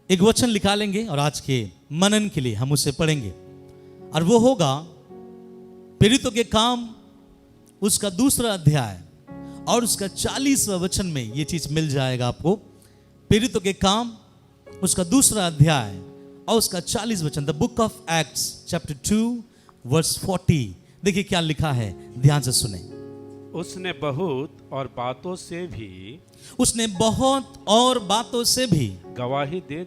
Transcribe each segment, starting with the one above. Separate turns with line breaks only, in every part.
एक वचन निकालेंगे और आज के मनन के लिए हम उसे पढ़ेंगे, और वो होगा प्रेरितों के काम उसका 2 अध्याय और उसका 40वां वचन में ये चीज मिल जाएगा आपको। प्रेरितों के काम उसका 2 अध्याय और उसका 40 वचन, the book of Acts chapter 2 verse 40। देखिए क्या लिखा है, ध्यान से सुने।
उसने बहुत और बातों से भी गवाही दे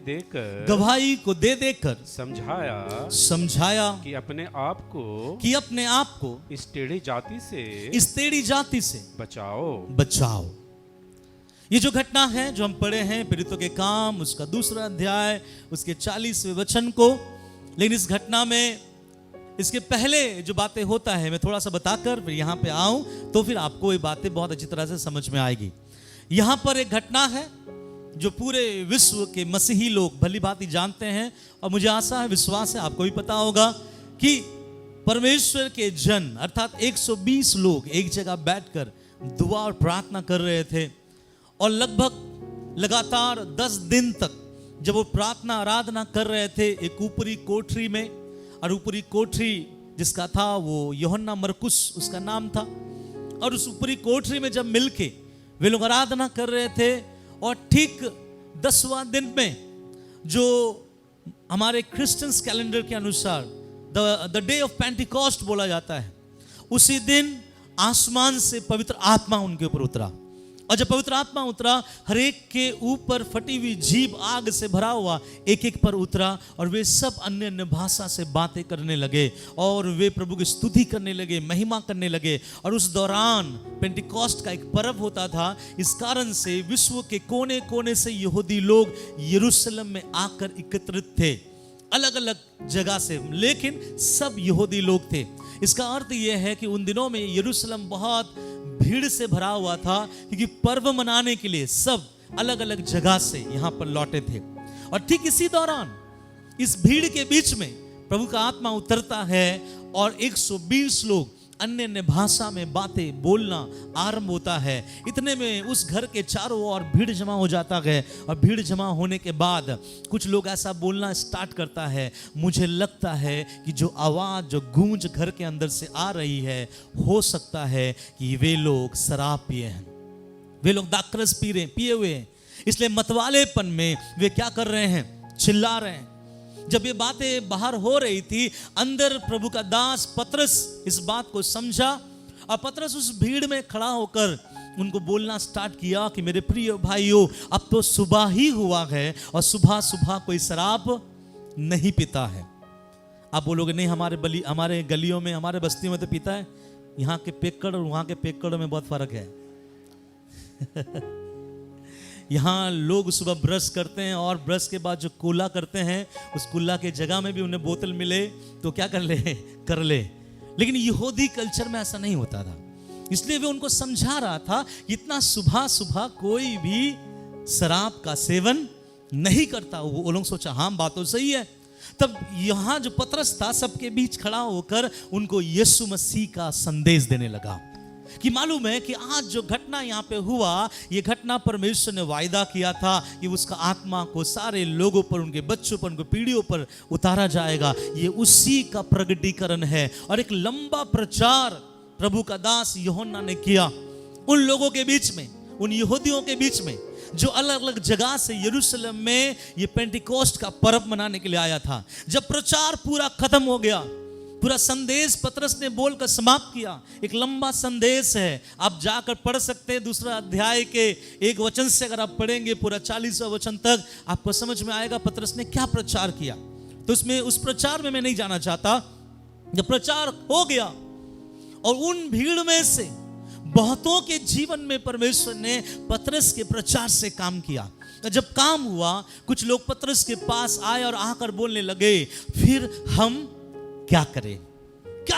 देकर
समझाया
कि अपने आप को इस टेढ़ी जाति से
बचाओ। ये जो घटना है जो हम पढ़े हैं प्रेरितों के काम उसका 2 अध्याय उसके 40वें वचन को, लेकिन इस घटना में इसके पहले जो बातें होता है मैं थोड़ा सा बताकर फिर यहाँ पे आऊं तो फिर आपको ये बातें बहुत अच्छी तरह से समझ में आएगी। यहाँ पर एक घटना है जो पूरे विश्व के मसीही लोग भली भांति जानते हैं, और मुझे आशा है, विश्वास है आपको भी पता होगा कि परमेश्वर के जन अर्थात 120 लोग एक जगह बैठकर दुआ और प्रार्थना कर रहे थे, और लगभग लगातार 10 दिन तक जब वो प्रार्थना आराधना कर रहे थे एक ऊपरी कोठरी में, और ऊपरी कोठरी जिसका था वो यूहन्ना मरकुस उसका नाम था, और उस ऊपरी कोठरी में जब मिलके वे लोग आराधना कर रहे थे, और ठीक 10वां दिन में जो हमारे क्रिश्चियंस कैलेंडर के अनुसार द डे ऑफ पेंटिकॉस्ट बोला जाता है, उसी दिन आसमान से पवित्र आत्मा उनके ऊपर उतरा, और जब पवित्र आत्मा उतरा हर एक के ऊपर फटी हुई जीभ आग से भरा हुआ एक एक पर उतरा, और वे सब अन्य अन्य भाषा से बातें करने लगे और वे प्रभु की स्तुति करने लगे, महिमा करने लगे। और उस दौरान पेंटिकॉस्ट का एक पर्व होता था, इस कारण से विश्व के कोने कोने से यहूदी लोग यरूशलेम में आकर एकत्रित थे, अलग अलग जगह से, लेकिन सब यहूदी लोग थे। इसका अर्थ यह है कि उन दिनों में यरूशलेम बहुत भीड़ से भरा हुआ था, क्योंकि पर्व मनाने के लिए सब अलग अलग जगह से यहां पर लौटे थे। और ठीक इसी दौरान इस भीड़ के बीच में प्रभु का आत्मा उतरता है, और 120 लोग अन्य अन्य भाषा में बातें बोलना आरंभ होता है। इतने में उस घर के चारों ओर भीड़ जमा हो जाता है, और भीड़ जमा होने के बाद कुछ लोग ऐसा बोलना स्टार्ट करता है, मुझे लगता है कि जो आवाज़ जो गूंज घर के अंदर से आ रही है, हो सकता है कि वे लोग शराब पिए हैं, वे लोग दाखरस पिए हुए हैं, इसलिए मतवालेपन में वे क्या कर रहे हैं, चिल्ला रहे हैं। जब ये बातें बाहर हो रही थी, अंदर प्रभु का दास पतरस इस बात को समझा, और पतरस उस भीड़ में खड़ा होकर उनको बोलना स्टार्ट किया कि मेरे प्रिय भाइयों, अब तो सुबह ही हुआ है और सुबह सुबह कोई शराब नहीं पीता है। आप बोलोगे नहीं, हमारे गलियों में, हमारे बस्तियों में तो पीता है। यहाँ के पेक्कड़ और वहाँ के पेक्कड़ में बहुत फर्क है। यहाँ लोग सुबह ब्रश करते हैं, और ब्रश के बाद जो कुल्ला करते हैं, उस कुल्ला के जगह में भी उन्हें बोतल मिले तो क्या कर ले। लेकिन यहूदी कल्चर में ऐसा नहीं होता था, इसलिए वे उनको समझा रहा था कि इतना सुबह सुबह कोई भी शराब का सेवन नहीं करता। वो लोग सोचा हाँ बात तो सही है। तब यहाँ जो पतरस था सबके बीच खड़ा होकर उनको यीशु मसीह का संदेश देने लगा कि मालूम है कि आज जो घटना यहाँ पे हुआ, ये घटना परमेश्वर ने वायदा किया था कि उसका आत्मा को सारे लोगों पर, उनके बच्चों पर, उनके पीढ़ियों पर उतारा जाएगा। ये उसी का प्रगटीकरण है। और एक लंबा प्रचार प्रभु का दास यूहन्ना ने किया उन लोगों के बीच में, उन यहूदियों के बीच में जो अलग अलग जगह से यरूशलेम में ये पेंटिकॉस्ट का पर्व मनाने के लिए आया था। जब प्रचार पूरा खत्म हो गया, पूरा संदेश पतरस ने बोलकर समाप्त किया। एक लंबा संदेश है, आप जाकर पढ़ सकते हैं 2 अध्याय के 1 वचन से। अगर आप पढ़ेंगे पूरा 40वां वचन तक आपको समझ में आएगा पतरस ने क्या प्रचार किया। तो उस प्रचार में मैं नहीं जाना चाहता। जब प्रचार हो गया और उन भीड़ में से बहुतों के जीवन में परमेश्वर ने पतरस के प्रचार से काम किया। जब काम हुआ, कुछ लोग पतरस के पास आए और आकर बोलने लगे, फिर हम क्या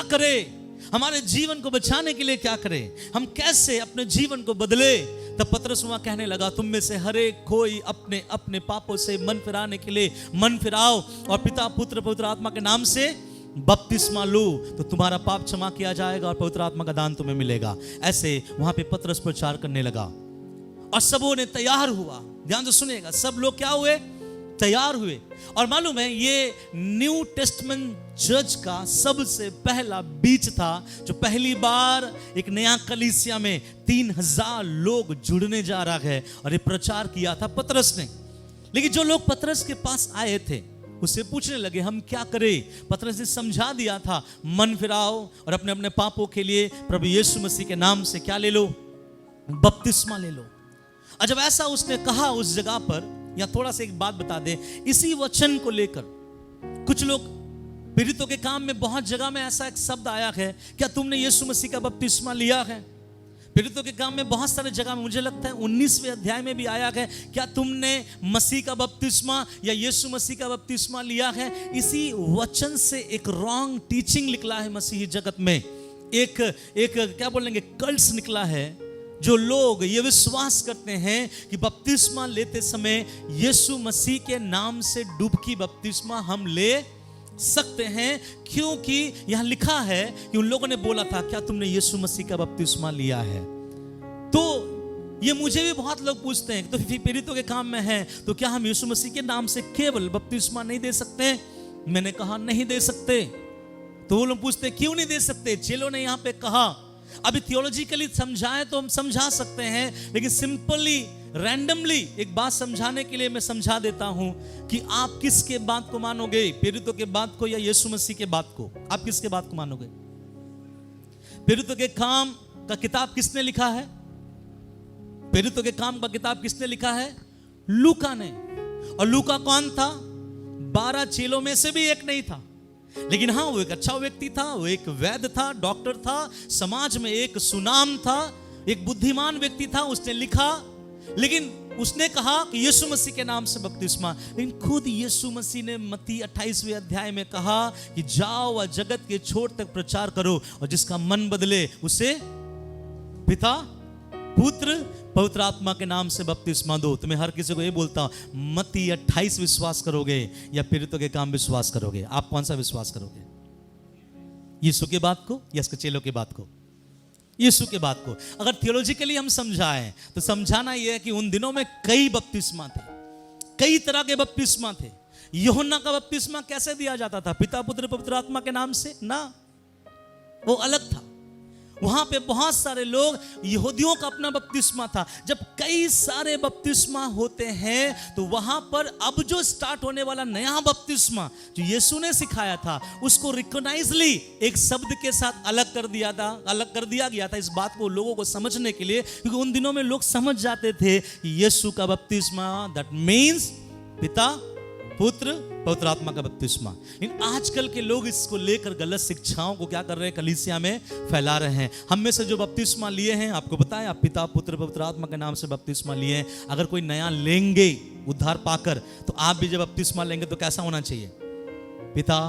करें, हमारे जीवन को बचाने के लिए क्या करें, हम कैसे अपने जीवन को बदले। तब पतरस वहां कहने लगा, तुम में से हर एक कोई अपने अपने पापों से मन फिराने के लिए मन फिराओ, और पिता पुत्र पवित्र आत्मा के नाम से बपतिस्मा लो, तो तुम्हारा पाप क्षमा किया जाएगा और पवित्र आत्मा का दान तुम्हें मिलेगा। ऐसे वहां पे पतरस प्रचार करने लगा और सबों ने तैयार हुआ। ध्यान से सुनिएगा, सब लोग क्या हुए, तैयार हुए। और मालूम है ये न्यू टेस्टमेंट चर्च का सबसे पहला बीच था, जो पहली बार एक नया कलीसिया में 3000 लोग जुड़ने जा रहा है, और ये प्रचार किया था पतरस ने। लेकिन जो लोग पतरस के पास आए थे उससे पूछने लगे हम क्या करें। पतरस ने समझा दिया था, मन फिराओ और अपने अपने पापों के लिए प्रभु यीशु मसीह के नाम से क्या ले लो, बपतिस्मा ले लो। और जब ऐसा उसने कहा उस जगह पर, या थोड़ा सा एक बात बता दे, इसी वचन को लेकर कुछ लोग, पीड़ितों के काम में बहुत जगह में ऐसा एक शब्द आया है, क्या तुमने यीशु मसीह का बपतिस्मा लिया है। पीड़ितों के काम में बहुत सारे जगह में, मुझे लगता है 19वें अध्याय में भी आया है, क्या तुमने मसीह का बपतिस्मा या यीशु मसीह का बपतिस्मा लिया है। इसी वचन से एक रॉन्ग टीचिंग निकला है मसीही जगत में, एक क्या बोलेंगे, कल्ट्स निकला है, जो लोग ये विश्वास करते हैं कि बपतिस्मा लेते समय यीशु मसीह के नाम से डुबकी बपतिस्मा हम ले सकते हैं, क्योंकि यहां लिखा है कि उन लोगों ने बोला था क्या तुमने यीशु मसीह का बपतिस्मा लिया है। तो ये मुझे भी बहुत लोग पूछते हैं, तो पीड़ितों के काम में है तो क्या हम यीशु मसीह के नाम से केवल बपतिस्मा नहीं दे सकते। मैंने कहा नहीं दे सकते। तो वो लोग पूछते क्यों नहीं दे सकते। चेलों ने यहां पे कहा, अभी थियोलॉजिकली समझाएं तो हम समझा सकते हैं, लेकिन सिंपली रैंडमली एक बात समझाने के लिए मैं समझा देता हूं कि आप किसके बात को मानोगे, पीड़ितों के बात को या यीशु मसीह के बात को। आप किसके बात को मानोगे। पीड़ितों के काम का किताब किसने लिखा है। पीड़ितों के काम का किताब किसने लिखा है, लूका ने। और लूका कौन था, 12 चेलों में से भी एक नहीं था, लेकिन हाँ वो एक अच्छा व्यक्ति था, वो एक वैद्य था, डॉक्टर था, समाज में एक सुनाम था, एक बुद्धिमान व्यक्ति था। उसने लिखा, लेकिन उसने कहा कि यीशु मसीह के नाम से बपतिस्मा। लेकिन खुद यीशु मसीह ने मत्ती 28वें अध्याय में कहा कि जाओ और जगत के छोर तक प्रचार करो, और जिसका मन बदले उसे पिता पुत्र पवित्र आत्मा के नाम से बपतिस्मा दो। तो मैं हर किसी को ये बोलता हूं, मत्ती 28 विश्वास करोगे या पीड़ितों के काम विश्वास करोगे। आप कौन सा विश्वास करोगे, यीशु के बात को या इसके चेलों की बात को। यीशु के बात को अगर थियोलॉजिकली हम समझाएं तो समझाना यह है कि उन दिनों में कई बपतिस्मा थे, कई तरह के बपतिस्मा थे। यूहन्ना का बपतिस्मा कैसे दिया जाता था, पिता पुत्र पवित्र आत्मा के नाम से ना, वो अलग था। वहां पे बहुत सारे लोग, यहूदियों का अपना बपतिस्मा था। जब कई सारे बपतिस्मा होते हैं तो वहां पर अब जो स्टार्ट होने वाला नया बपतिस्मा जो यीशु ने सिखाया था, उसको रिकॉग्नाइजली एक शब्द के साथ अलग कर दिया गया था इस बात को लोगों को समझने के लिए, क्योंकि उन दिनों में लोग समझ जाते थे कि यीशु का बपतिस्मा दैट मीन्स पिता पुत्र पवित्र आत्मा का बपतिस्मा। लेकिन आजकल के लोग इसको लेकर गलत शिक्षाओं को क्या कर रहे हैं, कलीसिया में फैला रहे हैं। हम में से जो बपतिस्मा लिए हैं, आपको पता है, आप पिता पुत्र पवित्र आत्मा के नाम से बपतिस्मा लिए हैं। अगर कोई नया लेंगे उद्धार पाकर, तो आप भी जब बपतिस्मा लेंगे तो कैसा होना चाहिए, पिता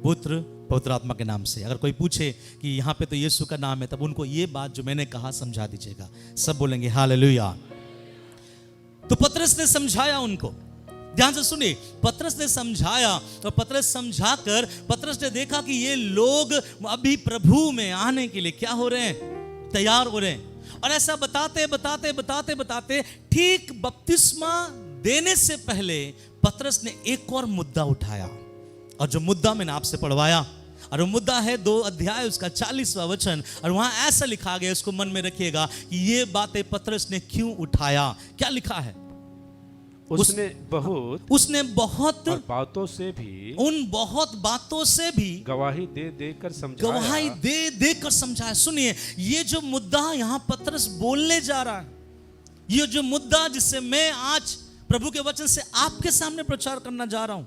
पुत्र पवित्र आत्मा के नाम से। अगर कोई पूछे कि यहाँ पे तो यीशु का नाम है, तब उनको ये बात जो मैंने कहा समझा दीजिएगा। सब बोलेंगे हालेलुया। तो पतरस ने समझाया उनको, ध्यान से सुनिए, पतरस ने समझाया, और पतरस समझाकर पतरस ने देखा कि ये लोग अभी प्रभु में आने के लिए क्या हो रहे हैं, तैयार हो रहे हैं। और ऐसा बताते ठीक बपतिस्मा देने से पहले पतरस ने एक और मुद्दा उठाया, और जो मुद्दा मैंने आपसे पढ़वाया, और वो मुद्दा है 2 अध्याय उसका 40वां वचन। और वहां ऐसा लिखा गया, इसको मन में रखिएगा कि ये बातें पतरस ने क्यों उठाया। क्या लिखा है, उसने बहुत
और बातों से भी,
उन बहुत बातों से भी
गवाही दे देकर समझाया।
सुनिए, ये जो मुद्दा यहां पतरस बोलने जा रहा है, ये जो मुद्दा जिससे मैं आज प्रभु के वचन से आपके सामने प्रचार करना जा रहा हूं,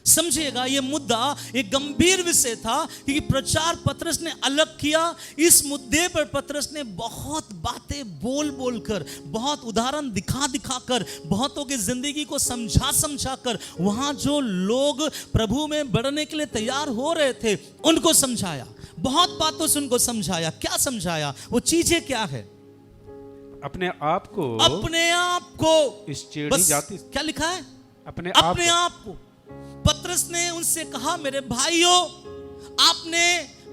समझिएगा, ये मुद्दा एक गंभीर विषय था, क्योंकि प्रचार पतरस ने अलग किया। इस मुद्दे पर पतरस ने बहुत बातें बोल कर, बहुत उदाहरण दिखा कर, बहुतों की जिंदगी को समझा कर, वहां जो लोग प्रभु में बढ़ने के लिए तैयार हो रहे थे उनको समझाया, बहुत बातों से उनको समझाया। क्या समझाया, वो चीजें क्या है,
अपने आप को इस टेढ़ी जाति,
क्या लिखा है,
अपने
आप को। पतरस ने उनसे कहा, मेरे भाइयों, आपने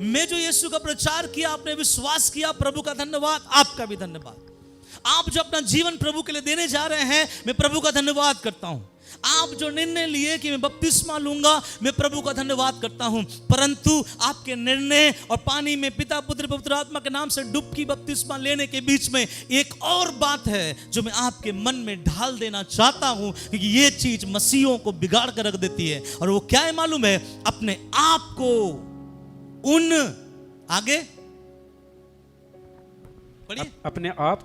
मैं जो यीशु का प्रचार किया, आपने विश्वास किया, प्रभु का धन्यवाद, आपका भी धन्यवाद। आप जो अपना जीवन प्रभु के लिए देने जा रहे हैं, मैं प्रभु का धन्यवाद करता हूं। आप जो निर्णय लिए कि मैं बपतिस्मा लूंगा, मैं प्रभु का धन्यवाद करता हूं, परंतु आपके निर्णय और पानी में पिता पुत्र पवित्र आत्मा के नाम से डुबकी बपतिस्मा लेने के बीच में एक और बात है जो मैं आपके मन में ढाल देना चाहता हूं, क्योंकि ये चीज मसीहों को बिगाड़ कर रख देती है। और वो क्या है मालूम है? अपने आप को उन आगे
अपने आप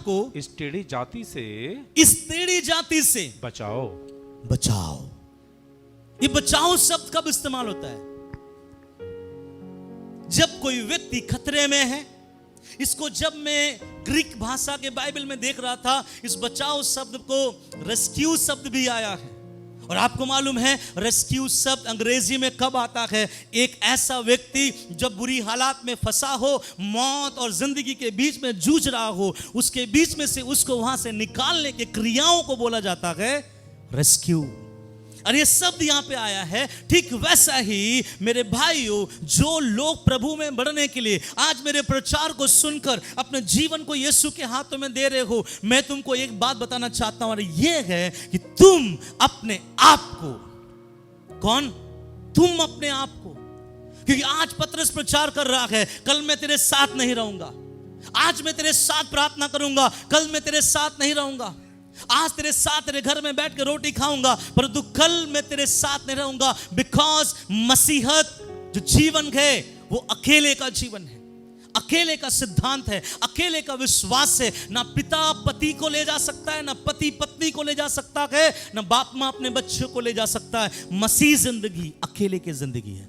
को इस टेढ़ी जाति से
बचाओ। ये बचाओ शब्द कब इस्तेमाल होता है? जब कोई व्यक्ति खतरे में है। इसको जब मैं ग्रीक भाषा के बाइबल में देख रहा था, इस बचाओ शब्द को रेस्क्यू शब्द भी आया है। और आपको मालूम है रेस्क्यू शब्द अंग्रेजी में कब आता है? एक ऐसा व्यक्ति जब बुरी हालात में फंसा हो, मौत और जिंदगी के बीच में जूझ रहा हो, उसके बीच में से उसको वहां से निकालने के क्रियाओं को बोला जाता है रेस्क्यू। और ये शब्द यहां पे आया है। ठीक वैसा ही मेरे भाइयों, जो लोग प्रभु में बढ़ने के लिए आज मेरे प्रचार को सुनकर अपने जीवन को यीशु के हाथों में दे रहे हो, मैं तुमको एक बात बताना चाहता हूं, और ये है कि तुम अपने आप को, कौन? तुम अपने आप को, क्योंकि आज पतरस प्रचार कर रहा है, कल मैं तेरे साथ नहीं रहूंगा, आज मैं तेरे साथ प्रार्थना करूंगा, कल मैं तेरे साथ नहीं रहूंगा, आज तेरे साथ तेरे घर में बैठ के रोटी खाऊंगा, परंतु कल मैं तेरे साथ नहीं रहूंगा। बिकॉज मसीहत जो जीवन है वो अकेले का जीवन है, अकेले का सिद्धांत है, अकेले का विश्वास है। ना पिता पति को ले जा सकता है, ना पति पत्नी को ले जा सकता है, ना बाप मां अपने बच्चों को ले जा सकता है। मसीह जिंदगी अकेले की जिंदगी है।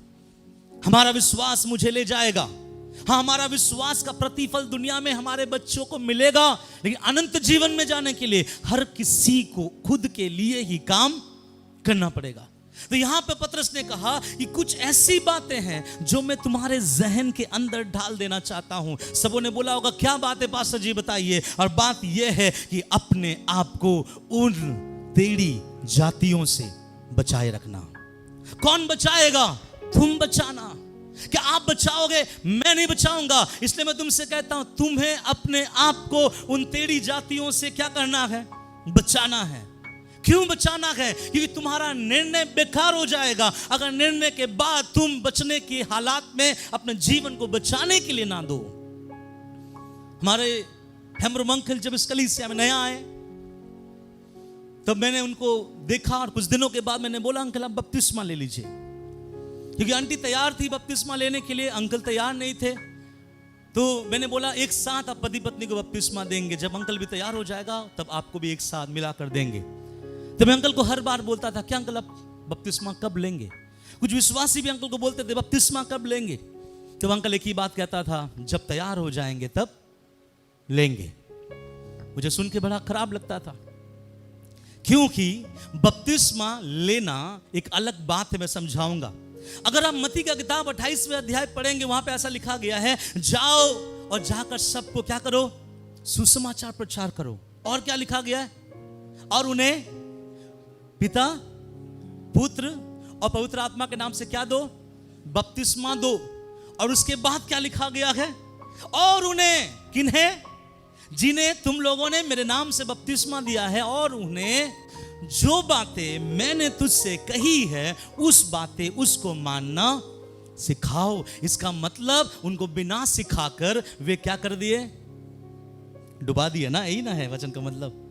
हमारा विश्वास मुझे ले जाएगा, हाँ, हमारा विश्वास का प्रतिफल दुनिया में हमारे बच्चों को मिलेगा, लेकिन अनंत जीवन में जाने के लिए हर किसी को खुद के लिए ही काम करना पड़ेगा। तो यहां पे पतरस ने कहा कि कुछ ऐसी बातें हैं जो मैं तुम्हारे जहन के अंदर डाल देना चाहता हूं। सबों ने बोला होगा, क्या बात है पास्टर जी, बताइए। और बात यह है कि अपने आप को उन टेढ़ी जातियों से बचाए रखना। कौन बचाएगा? तुम बचाना। क्या आप बचाओगे? मैं नहीं बचाऊंगा। इसलिए मैं तुमसे कहता हूं, तुम्हें अपने आप को उन टेढ़ी जातियों से क्या करना है? बचाना है। क्यों बचाना है? क्योंकि तुम्हारा निर्णय बेकार हो जाएगा अगर निर्णय के बाद तुम बचने के हालात में अपने जीवन को बचाने के लिए ना दो। हमारे हेम्ब्रोम अंकल जब इस कलीसिया में नया आए, तब मैंने उनको देखा और कुछ दिनों के बाद मैंने बोला, अंकल आप बपतिस्मा ले लीजिए, क्योंकि आंटी तैयार थी बपतिस्मा लेने के लिए, अंकल तैयार नहीं थे। तो मैंने बोला एक साथ आप पति पत्नी को बपतिस्मा देंगे, जब अंकल भी तैयार हो जाएगा तब आपको भी एक साथ मिलाकर देंगे। तो मैं अंकल को हर बार बोलता था, क्या अंकल आप बपतिस्मा कब लेंगे? कुछ विश्वासी भी अंकल को बोलते थे, बपतिस्मा कब लेंगे? तो अंकल एक ही बात कहता था, जब तैयार हो जाएंगे तब लेंगे। मुझे सुन के बड़ा खराब लगता था, क्योंकि बपतिस्मा लेना एक अलग बात है, मैं समझाऊंगा। अगर आप मत्ती का किताब 28वें अध्याय पढ़ेंगे, वहां पे ऐसा लिखा गया है, जाओ और जाकर सबको क्या करो? सुसमाचार प्रचार करो। और क्या लिखा गया है? और उन्हें पिता पुत्र और पवित्र आत्मा के नाम से क्या दो? बपतिस्मा दो। और उसके बाद क्या लिखा गया है? और उन्हें, किन्हें? जिन्हें तुम लोगों ने मेरे नाम से बपतिस्मा दिया है, और उन्हें जो बातें मैंने तुझसे कही है उस बातें उसको मानना सिखाओ। इसका मतलब उनको बिना सिखाकर वे क्या कर दिए? डुबा दिए ना, यही ना है वचन का मतलब।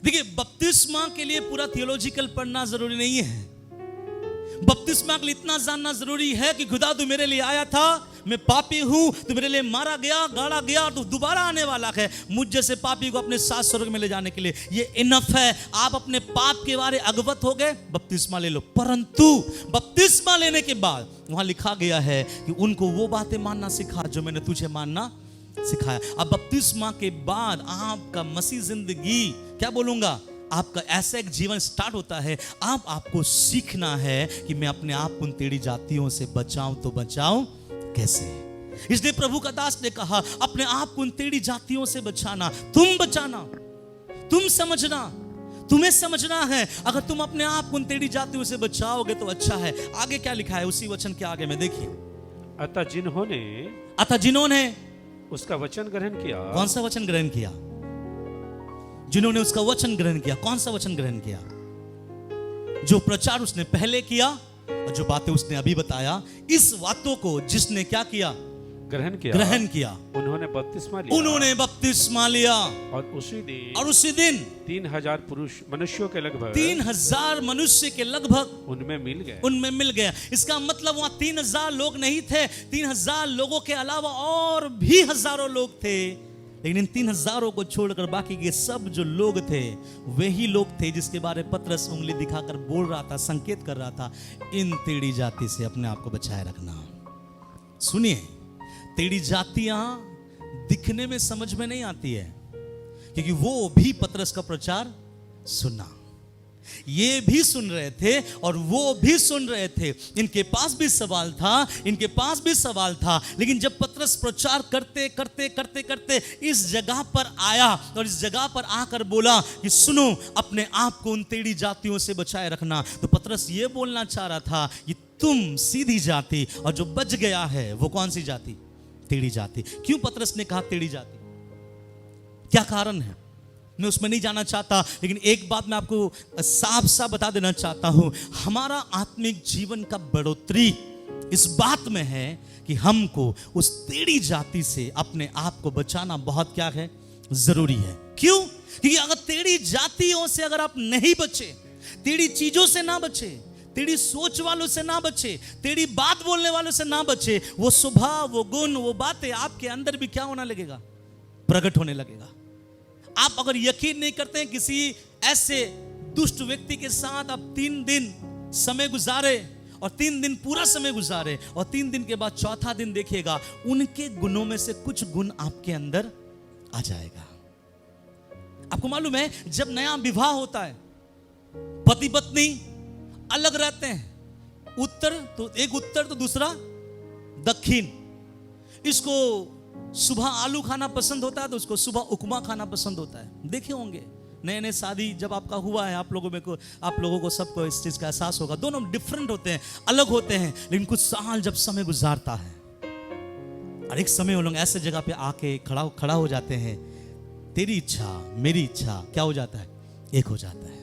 देखिए, बपतिस्मा के लिए पूरा थियोलॉजिकल पढ़ना जरूरी नहीं है। बपतिस्मा के लिए इतना जानना जरूरी है कि खुदा तू मेरे लिए आया था, मैं पापी हूं, तू मेरे लिए मारा गया, गाड़ा गया, तू दोबारा आने वाला है मुझ जैसे पापी को अपने साथ स्वर्ग में ले जाने के लिए। ये इनफ है। आप अपने पाप के बारे अवगत हो गए, बपतिस्मा ले लो। परंतु बपतिस्मा लेने के बाद वहां लिखा गया है कि उनको वो बातें मानना सिखा जो मैंने तुझे मानना सिखाया। अब बपतिस्मा के बाद आपका मसीह जिंदगी, क्या बोलूंगा, आपका ऐसा एक जीवन स्टार्ट होता है। अब आपको सीखना है कि मैं अपने आप उन टेढ़ी जातियों से बचाऊं, तो बचाऊं कैसे? इसलिए प्रभु का दास ने कहा, अपने आप को उन टेढ़ी जातियों से बचाना। तुम बचाना, तुम समझना, तुम्हें समझना है। अगर तुम अपने आप को उन टेढ़ी जातियों से बचाओगे तो अच्छा है। आगे क्या लिखा है उसी वचन के आगे में देखिए, अतः जिन्होंने
उसका वचन ग्रहण किया।
कौन सा वचन ग्रहण किया? जिन्होंने उसका वचन ग्रहण किया। कौन सा वचन ग्रहण किया? जो प्रचार उसने पहले किया और जो बातें उसने अभी बताया, इस बातों को जिसने क्या किया? ग्रहण किया। उन्होंने बपतिस्मा लिया
और
उसी दिन
3000 पुरुष मनुष्यों के लगभग
3000 मनुष्य के लगभग
उनमें मिल गया।
इसका मतलब वहां 3000 लोग नहीं थे, 3000 लोगों के अलावा और भी हजारों लोग थे। लेकिन इन 3000 को छोड़कर बाकी के सब जो लोग थे वही लोग थे जिसके बारे पतरस उंगली दिखाकर बोल रहा था, संकेत कर रहा था, इन टेढ़ी जाति से अपने आप को बचाए रखना। सुनिए, टेढ़ी जातियां दिखने में समझ में नहीं आती है, क्योंकि वो भी पतरस का प्रचार सुना, ये भी सुन रहे थे और वो भी सुन रहे थे। इनके पास भी सवाल था, लेकिन जब पतरस प्रचार करते करते करते करते इस जगह पर आया और इस जगह पर आकर बोला कि सुनो, अपने आप को उन टेढ़ी जातियों से बचाए रखना, तो पतरस ये बोलना चाह रहा था कि तुम सीधी जाति, और जो बच गया है वो कौन सी जाति? टेढ़ी जाति। क्यों पतरस ने कहा टेढ़ी जाति? क्या कारण है? मैं उसमें नहीं जाना चाहता, लेकिन एक बात मैं आपको साफ साफ बता देना चाहता हूं, हमारा आत्मिक जीवन का बढ़ोतरी इस बात में है कि हमको उस टेढ़ी जाति से अपने आप को बचाना बहुत क्या है? जरूरी है। क्यों? क्योंकि अगर टेढ़ी जातियों से अगर आप नहीं बचे, टेढ़ी चीजों से ना बचे, टेढ़ी सोच वालों से ना बचे, टेढ़ी बात बोलने वालों से ना बचे, वो स्वभाव, वो गुण, वो बातें आपके अंदर भी क्या होने लगेगा? प्रकट होने लगेगा। आप अगर यकीन नहीं करते हैं किसी ऐसे दुष्ट व्यक्ति के साथ आप 3 दिन समय गुजारे और 3 दिन पूरा समय गुजारे और 3 दिन के बाद चौथा दिन देखिएगा उनके गुणों में से कुछ गुण आपके अंदर आ जाएगा। आपको मालूम है, जब नया विवाह होता है, पति पत्नी अलग रहते हैं, एक उत्तर तो दूसरा दक्षिण। इसको सुबह आलू खाना पसंद होता है तो उसको सुबह उपमा खाना पसंद होता है। देखे होंगे नए शादी जब आपका हुआ है, आप लोगों को सबको इस चीज का एहसास होगा। दोनों डिफरेंट होते हैं, अलग होते हैं, लेकिन कुछ साल जब समय गुजारता है और एक समय वो लोग ऐसे जगह पे आके खड़ा हो जाते हैं, तेरी इच्छा मेरी इच्छा क्या हो जाता है? एक हो जाता है,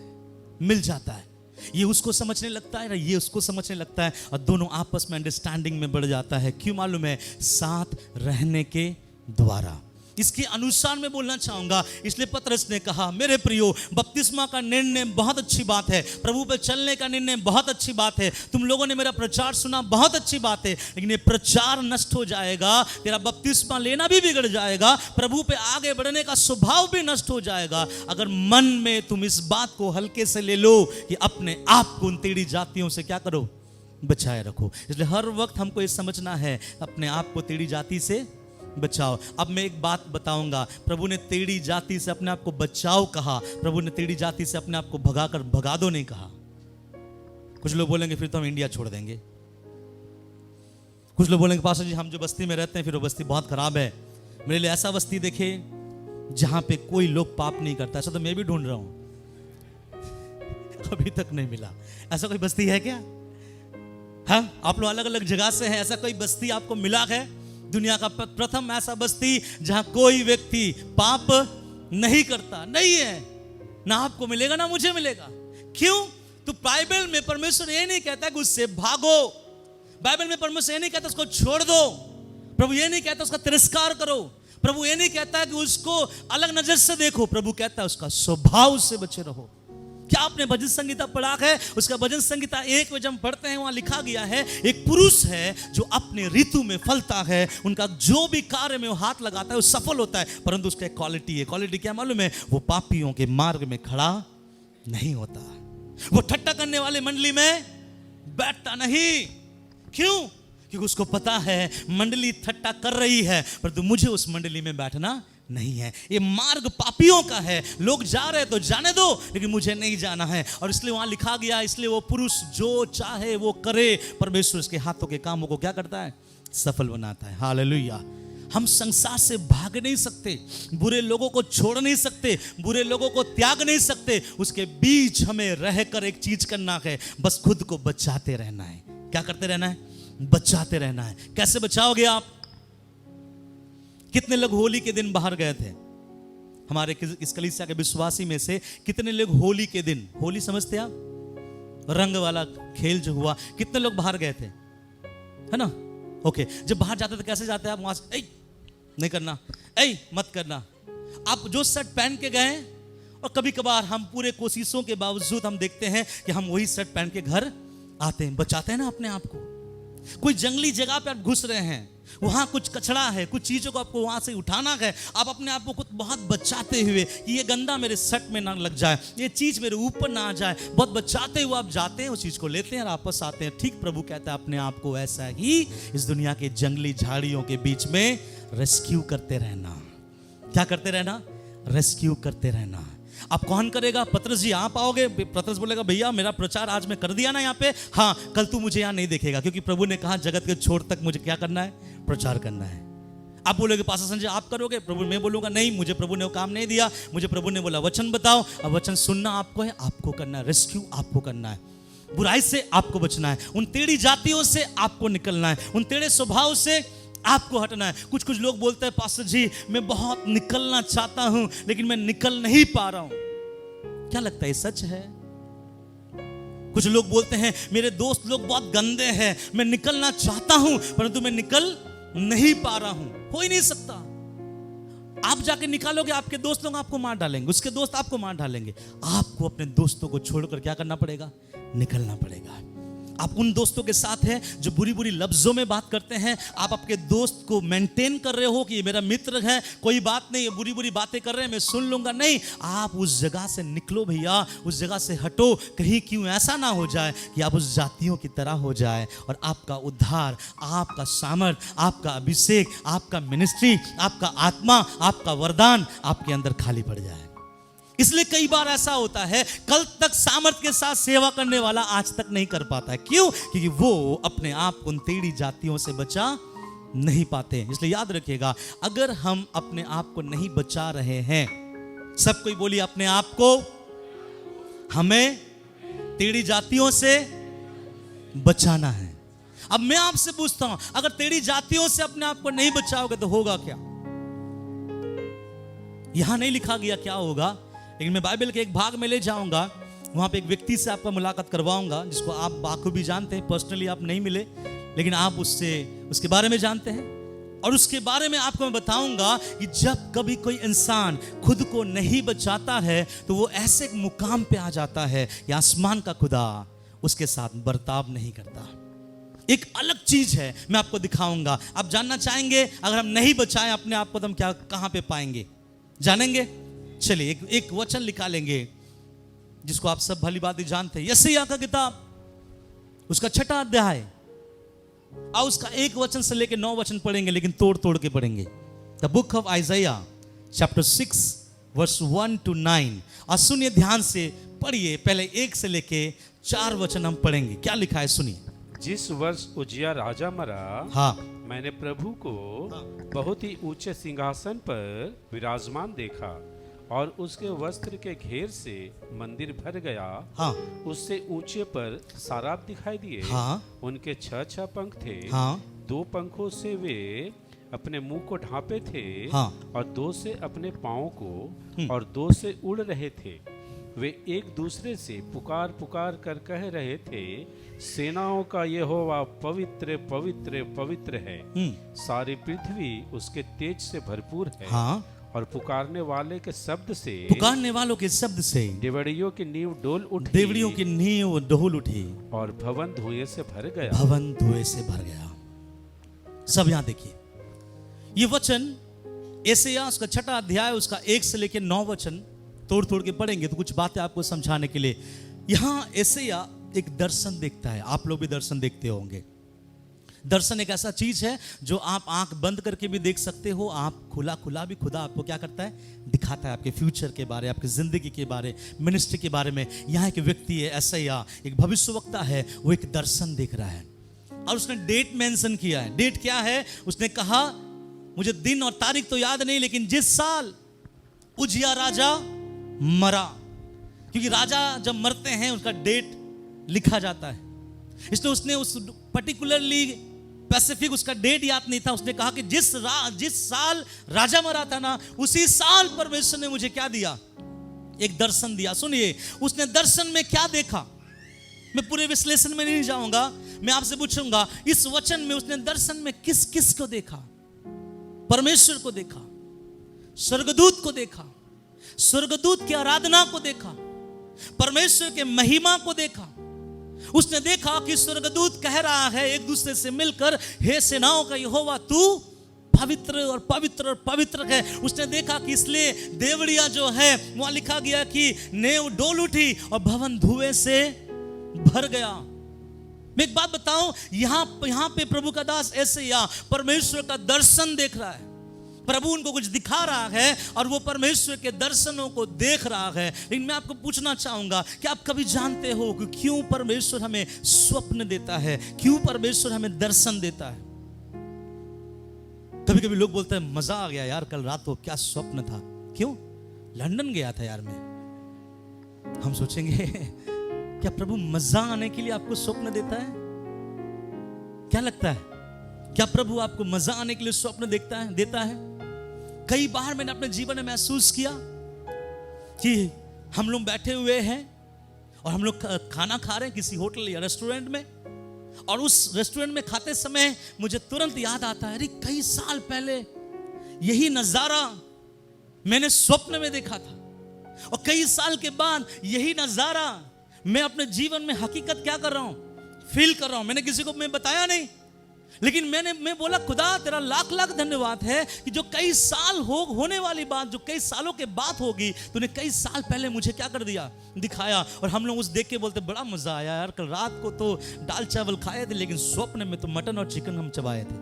मिल जाता है। ये उसको समझने लगता है, ये उसको समझने लगता है और दोनों आपस में अंडरस्टैंडिंग में बढ़ जाता है। क्यों मालूम है? साथ रहने के द्वारा। इसके अनुसार मैं बोलना चाहूंगा, इसलिए पतरस ने कहा, मेरे प्रियो, बपतिस्मा का निर्णय बहुत अच्छी बात है, प्रभु पे चलने का निर्णय बहुत अच्छी बात है, तुम लोगों ने मेरा प्रचार सुना, बहुत अच्छी बात है, लेकिन ये प्रचार नष्ट हो जाएगा, तेरा बपतिस्मा लेना भी बिगड़ जाएगा, प्रभु पे आगे बढ़ने का स्वभाव भी नष्ट हो जाएगा, अगर मन में तुम इस बात को हल्के से ले लो कि अपने आप को उन टेढ़ी जातियों से क्या करो? बचाए रखो। इसलिए हर वक्त हमको ये समझना है, अपने आप को टेढ़ी जाति से बचाओ। अब मैं एक बात बताऊंगा, प्रभु ने टेढ़ी जाति से अपने आप को बचाओ कहा, प्रभु ने टेढ़ी जाति से अपने आप को भगा दो नहीं कहा। कुछ लोग बोलेंगे फिर तो हम इंडिया छोड़ देंगे, कुछ लोग बोलेंगे पास्टर जी हम जो बस्ती में रहते हैं फिर वो बस्ती बहुत खराब है, मेरे लिए ऐसा बस्ती देखे जहां पे कोई लोग पाप नहीं करता। ऐसा तो मैं भी ढूंढ रहा हूं, अभी तक नहीं मिला। ऐसा कोई बस्ती है क्या? हाँ, आप लोग अलग अलग जगह से हैं, ऐसा कोई बस्ती आपको मिला है? दुनिया का प्रथम ऐसा बस्ती जहां कोई व्यक्ति पाप नहीं करता नहीं है, ना आपको मिलेगा ना मुझे मिलेगा। क्यों? तो बाइबल में परमेश्वर ये नहीं कहता कि उससे भागो, बाइबल में परमेश्वर ये नहीं कहता उसको छोड़ दो, प्रभु ये नहीं कहता उसका तिरस्कार करो, प्रभु ये नहीं कहता कि उसको अलग नजर से देखो, प्रभु कहता है उसका स्वभाव से बचे रहो। क्या आपने भजन संगीता पढ़ा है? उसका भजन संगीता 1 में जब पढ़ते हैं वहां लिखा गया है, एक पुरुष है जो अपने ऋतु में फलता है, उनका जो भी कार्य में वो हाथ लगाता है वो सफल होता है, परंतु उसका एक क्वालिटी है। क्वालिटी क्या मालूम है? वो पापियों के मार्ग में खड़ा नहीं होता, वो ठट्टा करने वाले मंडली में बैठता नहीं। क्यों? क्योंकि उसको पता है मंडली ठट्टा कर रही है, परंतु मुझे उस मंडली में बैठना नहीं है, ये मार्ग पापियों का है, लोग जा रहे तो जाने दो, लेकिन मुझे नहीं जाना है। और इसलिए वहां लिखा गया, इसलिए वो पुरुष जो चाहे वो करे, परमेश्वर उसके हाथों के कामों को क्या करता है? सफल बनाता है। हालेलुया। हम संसार से भाग नहीं सकते, बुरे लोगों को छोड़ नहीं सकते, बुरे लोगों को त्याग नहीं सकते, उसके बीच हमें रहकर एक चीज करना है, बस खुद को बचाते रहना है। क्या करते रहना है? बचाते रहना है। कैसे बचाओगे आप? कितने लोग होली के दिन बाहर गए थे? हमारे इस कलीसिया के विश्वासी में से कितने लोग होली के दिन, होली समझते हैं आप, रंग वाला खेल जो हुआ, कितने लोग बाहर गए थे, है ना? ओके, जब बाहर जाते थे कैसे जाते हैं आप? वहां से नहीं करना, मत करना। आप जो शर्ट पहन के गए, और कभी कभार हम पूरे कोशिशों के बावजूद हम देखते हैं कि हम वही शर्ट पहन के घर आते हैं। बचाते हैं ना अपने आप को। कोई जंगली जगह पे आप घुस रहे हैं, वहां कुछ कचरा है, कुछ चीजों को आपको वहां से उठाना है, आप अपने आप को बहुत बचाते हुए कि ये गंदा मेरे शर्ट में ना लग जाए, ये चीज मेरे ऊपर ना आ जाए, बहुत बचाते हुए आप जाते हैं, उस चीज को लेते हैं और वापस आते हैं। ठीक प्रभु कहता है अपने आप को ऐसा ही इस दुनिया के जंगली झाड़ियों के बीच में रेस्क्यू करते रहना। क्या करते रहना? रेस्क्यू करते रहना। आप कौन करेगा? पतरस जी आप आओगे? पतरस बोलेगा भैया मेरा प्रचार आज मैं कर दिया ना यहाँ पे, हाँ कल तू मुझे यहाँ नहीं देखेगा, क्योंकि प्रभु ने कहा जगत के छोर तक मुझे क्या करना है? प्रचार करना है। आप बोलोगे पास्टर संजय आप करोगे? प्रभु मैं बोलूंगा नहीं, मुझे प्रभु ने वो काम नहीं दिया, मुझे प्रभु ने बोला वचन बताओ, अब वचन सुनना आपको है, आपको करना है, रेस्क्यू आपको करना है, बुराई से आपको बचना है, उन टेढ़ी जातियों से आपको निकलना है, उन टेढ़े स्वभाव से आपको हटना है। कुछ लोग बोलते हैं पास्टर जी मैं बहुत निकलना चाहता हूं लेकिन मैं निकल नहीं पा रहा हूं। क्या लगता है सच है? कुछ लोग बोलते हैं मेरे दोस्त लोग बहुत गंदे हैं, मैं निकलना चाहता हूं परंतु मैं निकल नहीं पा रहा हूं। हो ही नहीं सकता। आप जाके निकालोगे आपके दोस्त लोग आपको मार डालेंगे, उसके दोस्त आपको मार डालेंगे। आपको अपने दोस्तों को छोड़कर क्या करना पड़ेगा? निकलना पड़ेगा। आप उन दोस्तों के साथ हैं जो बुरी बुरी लफ्जों में बात करते हैं, आप आपके दोस्त को मेंटेन कर रहे हो कि ये मेरा मित्र है, कोई बात नहीं, ये बुरी बुरी बातें कर रहे हैं मैं सुन लूंगा, नहीं, आप उस जगह से निकलो भैया, उस जगह से हटो। कहीं क्यों ऐसा ना हो जाए कि आप उस जातियों की तरह हो जाए और आपका उद्धार, आपका सामर्थ, आपका अभिषेक, आपका मिनिस्ट्री, आपका आत्मा, आपका वरदान आपके अंदर खाली पड़ जाए। इसलिए कई बार ऐसा होता है कल तक सामर्थ के साथ सेवा करने वाला आज तक नहीं कर पाता है। क्यों? क्योंकि वो अपने आप को उन टेढ़ी जातियों से बचा नहीं पाते। इसलिए याद रखिएगा, अगर हम अपने आप को नहीं बचा रहे हैं, सब कोई बोलिए अपने आप को, हमें टेढ़ी जातियों से बचाना है। अब मैं आपसे पूछता हूं, अगर टेढ़ी जातियों से अपने आप को नहीं बचाओगे तो होगा क्या? यहां नहीं लिखा गया क्या होगा, लेकिन मैं बाइबल के एक भाग में ले जाऊंगा, वहां पे एक व्यक्ति से आपका मुलाकात करवाऊंगा जिसको आप बाखूबी जानते हैं, पर्सनली आप नहीं मिले लेकिन आप उसके बारे में जानते हैं। और उसके बारे में आपको मैं बताऊंगा कि जब कभी कोई इंसान खुद को नहीं बचाता है तो वो ऐसे एक मुकाम पे आ जाता है कि आसमान का खुदा उसके साथ बर्ताव नहीं करता। एक अलग चीज है, मैं आपको दिखाऊंगा। आप जानना चाहेंगे अगर हम नहीं बचाएं अपने आप को तो हम क्या कहां पे पाएंगे? जानेंगे? चलिए एक वचन निकालेंगे जिसको आप सब भली बात जानते हैं। यशायाह का किताब उसका 6वां अध्याय और उसका 1 वचन से लेकर 9 वचन पढ़ेंगे, लेकिन तोड़ के पढ़ेंगे। The book of Isaiah chapter 6 verse 1 to 9। और सुनिए ध्यान से पढ़िए, पहले 1 से लेके 4 वचन हम पढ़ेंगे। क्या लिखा है सुनिए।
जिस वर्ष उजिया राजा मरा,
हाँ,
मैंने प्रभु को बहुत ही ऊंचे सिंहासन पर विराजमान देखा और उसके वस्त्र के घेर से मंदिर भर गया।
हाँ,
उससे ऊंचे पर साराप दिखाई दिए।
हाँ,
उनके 6 पंख थे।
हाँ,
2 पंखों से वे अपने मुंह को ढांपे थे।
हाँ,
और 2 से अपने पाँव को और 2 से उड़ रहे थे। वे एक दूसरे से पुकार पुकार कर कह रहे थे, सेनाओं का यहोवा पवित्र पवित्र पवित्र है, सारी पृथ्वी उसके तेज से भरपूर है।
हाँ,
और पुकारने वाले के शब्द से,
पुकारने वालों के शब्द से
देवड़ियों की नींव डोल उठी,
देवड़ियों की नींव डोल उठी
और भवन धुएं से भर गया।
भवन धुएं से भर गया। सब यहां देखिए, ये वचन यशायाह उसका 6वां अध्याय उसका 1 से लेकर 9 वचन तोड़ के पढ़ेंगे तो कुछ बातें आपको समझाने के लिए। यहां यशायाह एक दर्शन देखता है। आप लोग भी दर्शन देखते होंगे। दर्शन एक ऐसा चीज है जो आप आंख बंद करके भी देख सकते हो, आप खुला भी खुदा आपको क्या करता है? दिखाता है आपके फ्यूचर के बारे, आपकी जिंदगी के बारे, मिनिस्ट्री के बारे में। यहाँ एक व्यक्ति है यशायाह, एक भविष्यवक्ता है, वो एक दर्शन देख रहा है और उसने डेट मेंशन किया है। डेट क्या है? उसने कहा, मुझे दिन और तारीख तो याद नहीं, लेकिन जिस साल उजिया राजा मरा, क्योंकि राजा जब मरते हैं उसका डेट लिखा जाता है, इसलिए उसने उस पर्टिकुलरली पैसिफिक, उसका डेट याद नहीं था। उसने कहा कि जिस साल राजा मरा था ना, उसी साल परमेश्वर ने मुझे क्या दिया, एक दर्शन दिया। सुनिए, उसने दर्शन में क्या देखा, मैं पूरे विश्लेषण में नहीं जाऊंगा, मैं आपसे पूछूंगा इस वचन में उसने दर्शन में किस किस को देखा? परमेश्वर को देखा, स्वर्गदूत को देखा, स्वर्गदूत की आराधना को देखा, परमेश्वर के महिमा को देखा। उसने देखा कि स्वर्गदूत कह रहा है एक दूसरे से मिलकर, हे सेनाओं का यहोवा तू पवित्र और पवित्र और पवित्र है। उसने देखा कि इसलिए देवड़िया जो है वहां लिखा गया कि नेव डोल उठी और भवन धुएं से भर गया। मैं एक बात बताऊं, यहां पे प्रभु का दास ऐसे या परमेश्वर का दर्शन देख रहा है। प्रभु उनको कुछ दिखा रहा है और वो परमेश्वर के दर्शनों को देख रहा है। लेकिन मैं आपको पूछना चाहूंगा कि आप कभी जानते हो कि क्यों परमेश्वर हमें स्वप्न देता है, क्यों परमेश्वर हमें दर्शन देता है? कभी कभी लोग बोलते हैं मजा आ गया यार, कल रात को क्या स्वप्न था। क्यों? लंदन गया था यार मैं। हम सोचेंगे क्या प्रभु मजा आने के लिए आपको स्वप्न देता है? क्या लगता है, क्या प्रभु आपको मजा आने के लिए स्वप्न देता है? कई बार मैंने अपने जीवन में महसूस किया कि हम लोग बैठे हुए हैं और हम लोग खाना खा रहे हैं किसी होटल या रेस्टोरेंट में, और उस रेस्टोरेंट में खाते समय मुझे तुरंत याद आता है, अरे कई साल पहले यही नजारा मैंने स्वप्न में देखा था, और कई साल के बाद यही नजारा मैं अपने जीवन में हकीकत क्या कर रहा हूं, फील कर रहा हूं। मैंने किसी को मैं बताया नहीं, लेकिन मैं बोला खुदा तेरा लाख लाख धन्यवाद है कि जो कई साल होने वाली बात, जो कई सालों के बाद होगी, तूने कई साल पहले मुझे क्या कर दिया, दिखाया। और हम लोग उस देख के बोलते बड़ा मजा आया यार, कल रात को तो दाल चावल खाए थे, लेकिन स्वप्न में तो मटन और चिकन हम चबाए थे।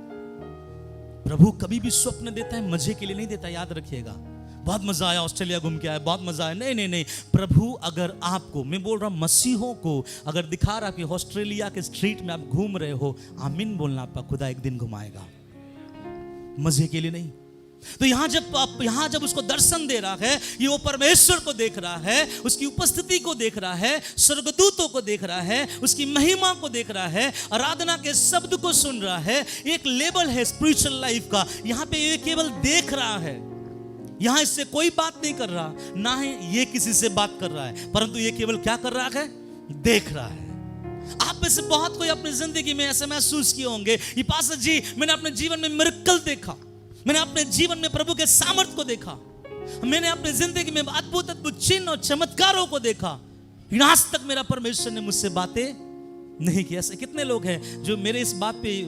प्रभु कभी भी स्वप्न देता है मजे के लिए नहीं देता, याद रखिएगा। बहुत मजा आया, ऑस्ट्रेलिया घूम के आया, बहुत मजा आया, नहीं। प्रभु अगर आपको, मैं बोल रहा हूं मसीहों को, अगर दिखा रहा कि ऑस्ट्रेलिया के स्ट्रीट में आप घूम रहे हो, आमीन बोलना, आपका खुदा एक दिन घुमाएगा, मजे के लिए नहीं। तो यहां जब उसको दर्शन दे रहा है, ये वो परमेश्वर को देख रहा है, उसकी उपस्थिति को देख रहा है, स्वर्गदूतों को देख रहा है, उसकी महिमा को देख रहा है, आराधना के शब्द को सुन रहा है। एक लेवल है स्पिरिचुअल लाइफ का, यहां पे ये केवल देख रहा है, यहां इससे कोई बात नहीं कर रहा, ना ही ये किसी से बात कर रहा है, परंतु ये केवल क्या कर रहा है, देख रहा है। आप में से बहुत कोई अपनी जिंदगी में ऐसे महसूस किए होंगे, ये पास्टर जी मैंने अपने जीवन में मिरेकल देखा, मैंने अपने जीवन में प्रभु के सामर्थ को देखा, मैंने अपनी जिंदगी में अद्भुत अद्भुत चिन्ह और चमत्कारों को देखा, आज तक मेरा परमेश्वर ने मुझसे बातें नहीं की। ऐसे कितने लोग हैं जो मेरे इस बात पे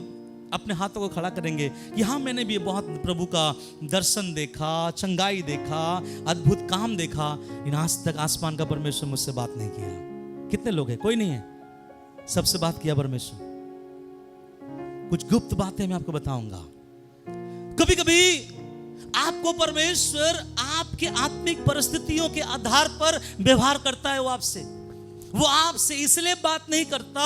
अपने हाथों को खड़ा करेंगे कि हाँ मैंने भी बहुत प्रभु का दर्शन देखा, चंगाई देखा, अद्भुत काम देखा, लेकिन आज तक आसमान का परमेश्वर मुझसे बात नहीं किया। कितने लोग हैं? कोई नहीं है, सबसे बात किया परमेश्वर। कुछ गुप्त बातें मैं आपको बताऊंगा। कभी कभी आपको परमेश्वर आपके आत्मिक परिस्थितियों के आधार पर व्यवहार करता है। वो आपसे इसलिए बात नहीं करता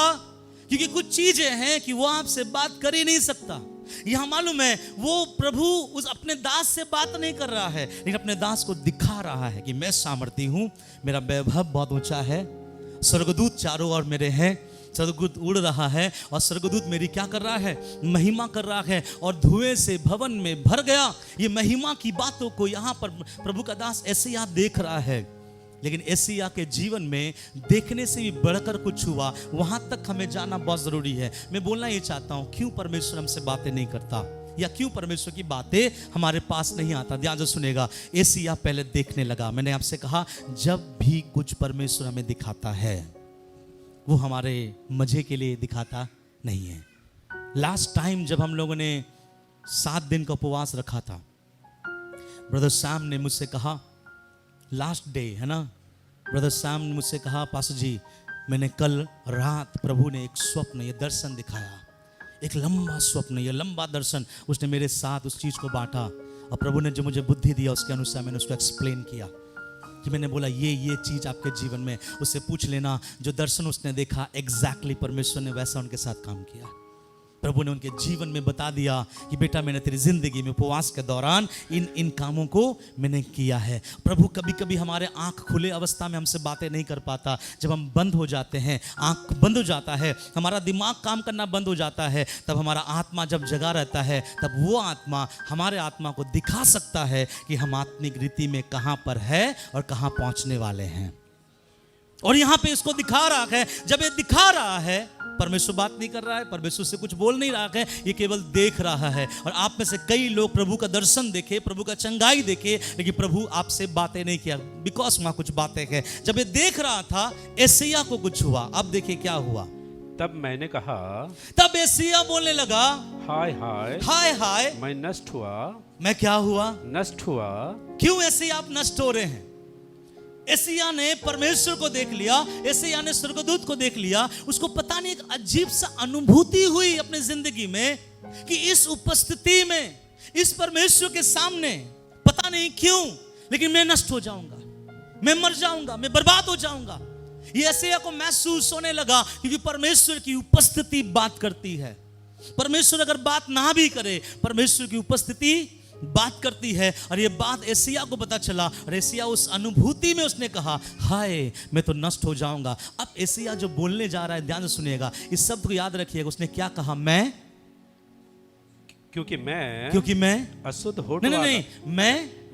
क्योंकि कुछ चीजें हैं कि वो आपसे बात कर ही नहीं सकता। यहां मालूम है वो प्रभु उस अपने दास से बात नहीं कर रहा है, लेकिन अपने दास को दिखा रहा है कि मैं सामर्थी हूं, मेरा वैभव बहुत ऊंचा है, स्वर्गदूत चारों ओर मेरे हैं, स्वर्गदूत उड़ रहा है और स्वर्गदूत मेरी क्या कर रहा है, महिमा कर रहा है, और धुएं से भवन में भर गया। ये महिमा की बातों को यहां पर प्रभु का दास ऐसे ही देख रहा है। लेकिन एशिया के जीवन में देखने से भी बढ़कर कुछ हुआ, वहां तक हमें जाना बहुत जरूरी है। मैं बोलना ये चाहता हूं, क्यों परमेश्वर हमसे बातें नहीं करता, या क्यों परमेश्वर की बातें हमारे पास नहीं आता। ध्यान से सुनेगा, एशिया पहले देखने लगा। मैंने आपसे कहा जब भी कुछ परमेश्वर हमें दिखाता है वो हमारे मजे के लिए दिखाता नहीं है। लास्ट टाइम जब हम लोगों ने 7 दिन का उपवास रखा था, ब्रदर सैम ने मुझसे कहा, लास्ट डे है ना, ब्रदर सैम ने मुझसे कहा, पास्टर जी मैंने कल रात प्रभु ने एक स्वप्न, ये दर्शन दिखाया, एक लंबा स्वप्न, ये लंबा दर्शन, उसने मेरे साथ उस चीज को बांटा, और प्रभु ने जो मुझे बुद्धि दिया उसके अनुसार मैंने उसको एक्सप्लेन किया। कि मैंने बोला ये चीज आपके जीवन में, उससे पूछ लेना जो दर्शन उसने देखा एग्जैक्टली परमेश्वर ने वैसा उनके साथ काम किया। प्रभु ने उनके जीवन में बता दिया कि बेटा मैंने तेरी जिंदगी में उपवास के दौरान इन इन कामों को मैंने किया है। प्रभु कभी कभी हमारे आंख खुले अवस्था में हमसे बातें नहीं कर पाता। जब हम बंद हो जाते हैं, आंख बंद हो जाता है, हमारा दिमाग काम करना बंद हो जाता है, तब हमारा आत्मा जब जगा रहता है, तब वो आत्मा हमारे आत्मा को दिखा सकता है कि हम आत्मिक रीति में कहाँ पर है और कहाँ पहुँचने वाले हैं। और यहाँ पे इसको दिखा रहा है। जब ये दिखा रहा है, परमेश्वर बात नहीं कर रहा है, परमेश्वर से कुछ बोल नहीं रहा है, ये केवल देख रहा है। और आप में से कई लोग प्रभु का दर्शन देखे, प्रभु का चंगाई देखे, लेकिन प्रभु आपसे बातें नहीं किया, बिकॉज वहां कुछ बातें हैं। जब ये देख रहा था, एशिया को कुछ हुआ। अब देखिए क्या हुआ।
तब मैंने कहा,
तब एशिया बोलने लगा,
हाय हाय
हाय हाय,
मैं नष्ट हुआ।
मैं क्या हुआ?
नष्ट हुआ।
क्यों ऐसे आप नष्ट हो रहे हैं? एशिया ने परमेश्वर को देख लिया, एशिया ने स्वर्गदूत को देख लिया। उसको पता नहीं एक अजीब सा अनुभूति हुई अपनी जिंदगी में कि इस उपस्थिति में, इस परमेश्वर के सामने, पता नहीं क्यों, लेकिन मैं नष्ट हो जाऊंगा, मैं मर जाऊंगा, मैं बर्बाद हो जाऊंगा। ये एशिया को महसूस होने लगा क्योंकि परमेश्वर की उपस्थिति बात करती है। परमेश्वर अगर बात ना भी करे, परमेश्वर की उपस्थिति बात करती है। और ये बात एशिया को पता चला और एशिया उस अनुभूति में उसने कहा, हाय मैं तो नष्ट हो जाऊंगा। अब एशिया जो बोलने जा रहा है, ध्यान से सुनिएगा, इस शब्द को याद रखिएगा। उसने क्या कहा?
क्योंकि मैं अशुद्ध हो
नहीं,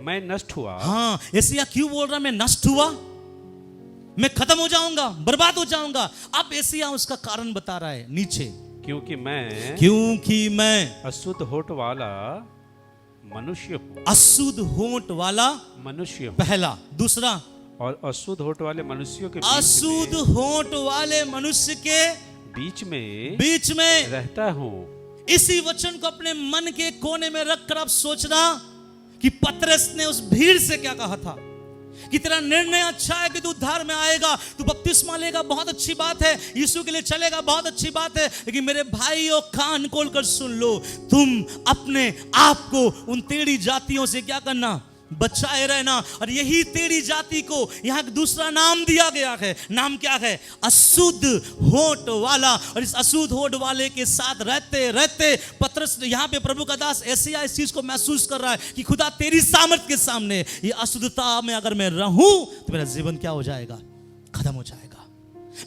मैं नष्ट हुआ।
हाँ, एशिया क्यों बोल रहा मैं नष्ट हुआ, मैं खत्म हो जाऊंगा, बर्बाद हो जाऊंगा। अब एशिया उसका कारण बता रहा है नीचे, क्योंकि मैं
अशुद्ध होठ वाला मनुष्य हूँ।
अशुद्ध होठ वाला
मनुष्य हूँ,
पहला। दूसरा,
और अशुद्ध होठ वाले मनुष्यों के
अशुद्ध होठ वाले मनुष्य के बीच में
रहता हूँ।
इसी वचन को अपने मन के कोने में रखकर आप सोचना कि पतरस ने उस भीड़ से क्या कहा था कि तेरा निर्णय अच्छा है कि तू उद्धार में आएगा, तू बपतिस्मा लेगा, बहुत अच्छी बात है, यीशु के लिए चलेगा, बहुत अच्छी बात है, लेकिन मेरे भाइयों कान खोल कर सुन लो, तुम अपने आप को उन टेढ़ी जातियों से क्या करना? बचाए रहना। और यही टेढ़ी जाति को यहाँ दूसरा नाम दिया गया है। नाम क्या है? अशुद्ध होठ वाला। और इस अशुद्ध होठ वाले के साथ रहते रहते पतरस, यहाँ पे प्रभु का दास एशिया इस चीज को महसूस कर रहा है कि खुदा तेरी सामर्थ के सामने ये अशुद्धता में अगर मैं रहूं तो मेरा जीवन क्या हो जाएगा? खत्म हो जाएगा।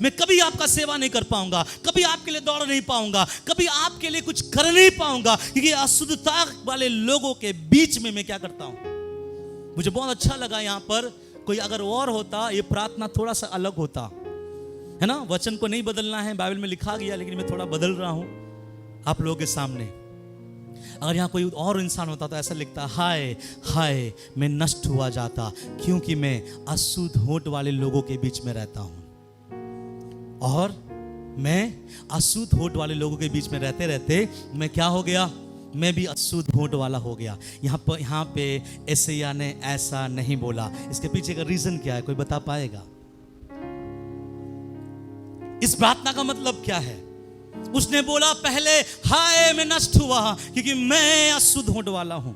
मैं कभी आपका सेवा नहीं कर पाऊंगा, कभी आपके लिए दौड़ नहीं पाऊंगा, कभी आपके लिए कुछ कर नहीं पाऊंगा, क्योंकि अशुद्धता वाले लोगों के बीच में मैं क्या करता हूं। मुझे बहुत अच्छा लगा यहाँ पर, कोई अगर और होता, ये प्रार्थना थोड़ा सा अलग होता है ना। वचन को नहीं बदलना है, बाइबल में लिखा गया, लेकिन मैं थोड़ा बदल रहा हूं आप लोगों के सामने। अगर यहाँ कोई और इंसान होता तो ऐसा लिखता, हाय हाय मैं नष्ट हुआ जाता, क्योंकि मैं अशुद्ध होठ वाले लोगों के बीच में रहता हूं। और मैं अशुद्ध होठ वाले लोगों के बीच में रहते रहते मैं क्या हो गया? मैं भी अशुद्ध होठ वाला हो गया। यहाँ पे एशिया ने ऐसा नहीं बोला। इसके पीछे का रीजन क्या है? कोई बता पाएगा? इस प्रार्थना का मतलब क्या है? उसने बोला पहले, हाय मैं नष्ट हुआ क्योंकि मैं अशुद्ध होठ वाला हूं।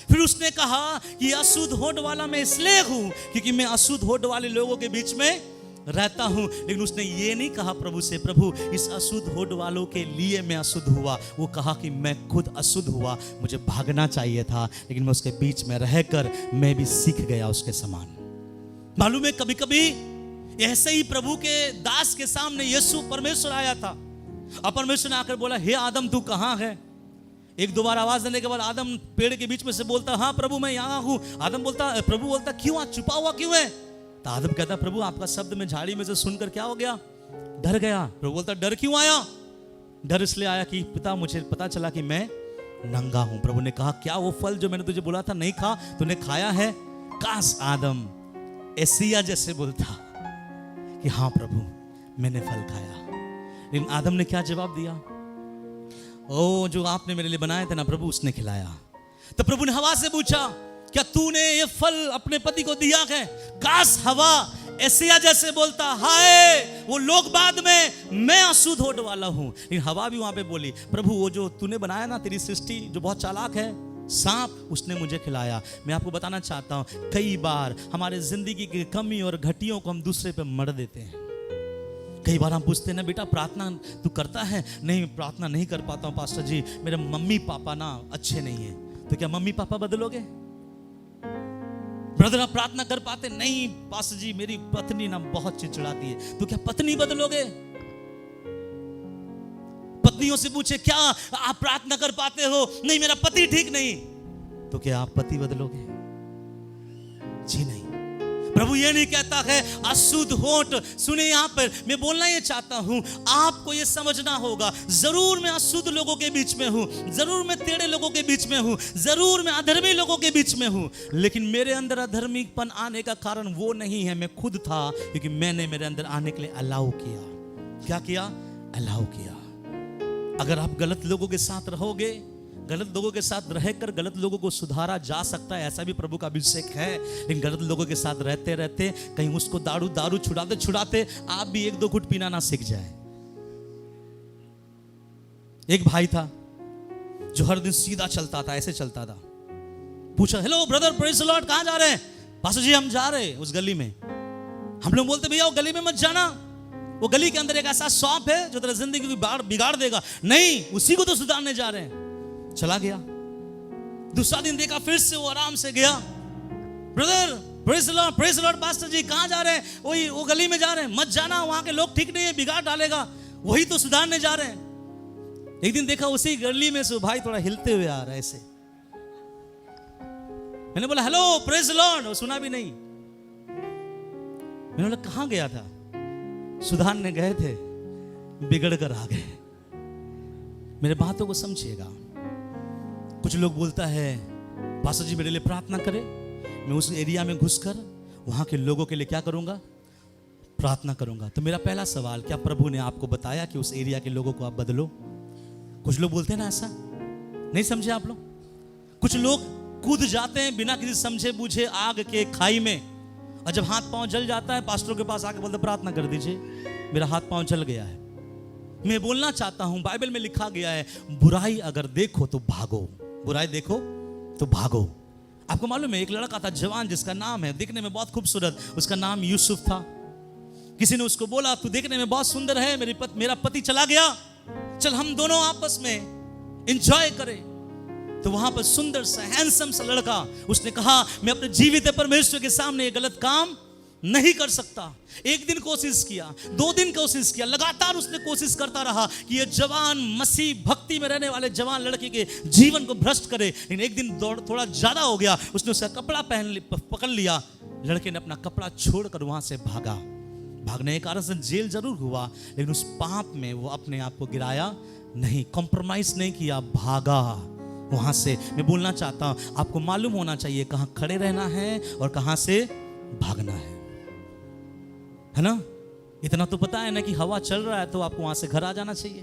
फिर उसने कहा कि अशुद्ध होठ वाला मैं इसलिए हूं क्योंकि मैं अशुद्ध होठ वाले लोगों के बीच में रहता हूं। लेकिन उसने ये नहीं कहा प्रभु से, प्रभु इस अशुद्ध होठ वालों के लिए मैं अशुद्ध हुआ। वो कहा कि मैं खुद अशुद्ध हुआ, मुझे भागना चाहिए था, लेकिन मैं उसके बीच में रहकर मैं भी सीख गया उसके समान। मालूम है, कभी कभी ऐसे ही प्रभु के दास के सामने यीशु परमेश्वर आया था और परमेश्वर ने आकर बोला, हे आदम तू कहां है? एक दो बार आवाज देने के बाद आदम पेड़ के बीच में से बोलता, हाँ प्रभु मैं यहां हूं। आदम बोलता, प्रभु बोलता, क्यों आज छुपा हुआ क्यों है? तो आदम कहता, प्रभु आपका शब्द में झाड़ी में से सुनकर क्या हो गया? डर गया। प्रभु बोलता, डर क्यों आया? डर इसलिए आया कि पिता मुझे पता चला कि मैं नंगा हूं। प्रभु ने कहा, क्या वो फल जो मैंने तुझे बोला था नहीं खा, तूने खाया है? काश आदम एशिया जैसे बोलता कि हाँ प्रभु मैंने फल खाया। लेकिन आदम ने क्या जवाब दिया? ओ जो आपने मेरे लिए बनाए थे ना प्रभु, उसने खिलाया। तो प्रभु ने हवा से पूछा, क्या तूने ये फल अपने पति को दिया है? काश हवा एशिया जैसे बोलता, हाय वो लोग बाद में मैं अशुद्ध होठ वाला हूं। लेकिन हवा भी वहां पे बोली, प्रभु वो जो तूने बनाया ना, तेरी सृष्टि जो बहुत चालाक है, सांप, उसने मुझे खिलाया। मैं आपको बताना चाहता हूं, कई बार हमारे जिंदगी की कमी और घटियों को हम दूसरे पे मर देते हैं। कई बार हम पूछते हैं ना, बेटा प्रार्थना तू करता है? नहीं, प्रार्थना नहीं कर पाता हूँ पास्टर जी, मेरे मम्मी पापा ना अच्छे नहीं है। तो क्या मम्मी पापा बदलोगे? ब्रदर आप प्रार्थना कर पाते? नहीं पास्टर जी, मेरी पत्नी ना बहुत चिड़चिड़ाती है। तो क्या पत्नी बदलोगे? पत्नियों से पूछे, क्या आप प्रार्थना कर पाते हो? नहीं, मेरा पति ठीक नहीं। तो क्या आप पति बदलोगे? जी नहीं। प्रभु ये नहीं कहता है अशुद्ध होठ। सुने, यहां पर मैं बोलना ये चाहता हूं, आपको ये समझना होगा, जरूर मैं अशुद्ध लोगों के बीच में हूं, जरूर मैं टेढ़े लोगों के बीच में हूं, जरूर मैं अधर्मी लोगों के बीच में हूं, लेकिन मेरे अंदर अधर्मीपन आने का कारण वो नहीं है, मैं खुद था, क्योंकि मैंने मेरे अंदर आने के लिए अलाउ किया। क्या किया? अलाउ किया। अगर आप गलत लोगों के साथ रहोगे, गलत लोगों के साथ रहकर गलत लोगों को सुधारा जा सकता है, ऐसा भी प्रभु का अभिषेक है। लेकिन गलत लोगों के साथ रहते रहते कहीं उसको दारू छुड़ाते छुड़ाते आप भी 1-2 घुट पीना ना सीख जाए। एक भाई था जो हर दिन सीधा चलता था, ऐसे चलता था। पूछा, hello brother, praise the Lord, कहां जा रहे हैं? पास्टर जी हम जा रहे हैं उस गली में। हम लोग बोलते, भैया वो गली में मत जाना, वो गली के अंदर एक ऐसा सांप है जो तेरा जिंदगी को बिगाड़ देगा। नहीं, उसी को तो सुधारने जा रहे हैं। चला गया। दूसरा दिन देखा, फिर से वो आराम से गया। Brother praise the lord pastor ji कहां जा रहे हैं? वही वो गली में जा रहे हैं, मत जाना, वहां के लोग ठीक नहीं है, बिगाड़ डालेगा, वही तो सुधारने जा रहे हैं। एक दिन देखा उसी गली में से भाई थोड़ा हिलते हुए आ रहा है ऐसे। मैंने बोला हेलो प्रेज द लॉर्ड, वो सुना भी नहीं। मैंने बोला कहां गया था? सुधारने गए थे, बिगड़ कर आ गए। मेरे बातों को समझिएगा। कुछ लोग बोलता है पास्टर जी मेरे लिए प्रार्थना करें, मैं उस एरिया में घुसकर वहां के लोगों के लिए क्या करूंगा? प्रार्थना करूंगा। तो मेरा पहला सवाल, क्या प्रभु ने आपको बताया कि उस एरिया के लोगों को आप बदलो? कुछ लोग बोलते हैं ना ऐसा, नहीं समझे आप लोग? कुछ लोग कूद जाते हैं बिना किसी समझे बूझे आग के खाई में, और जब हाथ पांव जल जाता है पास्टरों के पास आके बोलते प्रार्थना कर दीजिए, मेरा हाथ पांव जल गया है। मैं बोलना चाहता हूं, बाइबल में लिखा गया है बुराई अगर देखो तो भागो, बुराई देखो तो भागो। आपको मालूम है एक लड़का था जवान, जिसका नाम है, दिखने में बहुत खूबसूरत, उसका नाम यूसुफ था। किसी ने उसको बोला तू देखने में बहुत सुंदर है, मेरा पति चला गया, चल हम दोनों आपस में एंजॉय करें। तो वहां पर सुंदर सा हैंडसम सा लड़का, उसने कहा मैं अपने जीवित परमेश्वर के सामने ये गलत काम नहीं कर सकता। एक दिन कोशिश किया, 2 दिन कोशिश किया, लगातार उसने कोशिश करता रहा कि ये जवान मसीह भक्ति में रहने वाले जवान लड़के के जीवन को भ्रष्ट करे। लेकिन एक दिन थोड़ा ज्यादा हो गया, उसने उसका कपड़ा पकड़ लिया। लड़के ने अपना कपड़ा छोड़कर वहां से भागा। भागने के कारण से जेल जरूर हुआ, लेकिन उस पाप में वो अपने आप को गिराया नहीं, कॉम्प्रोमाइज नहीं किया, भागा वहां से। मैं बोलना चाहता हूं आपको मालूम होना चाहिए कहां खड़े रहना है और कहां से भागना है ना? इतना तो पता है ना कि हवा चल रहा है तो आपको वहां से घर आ जाना चाहिए।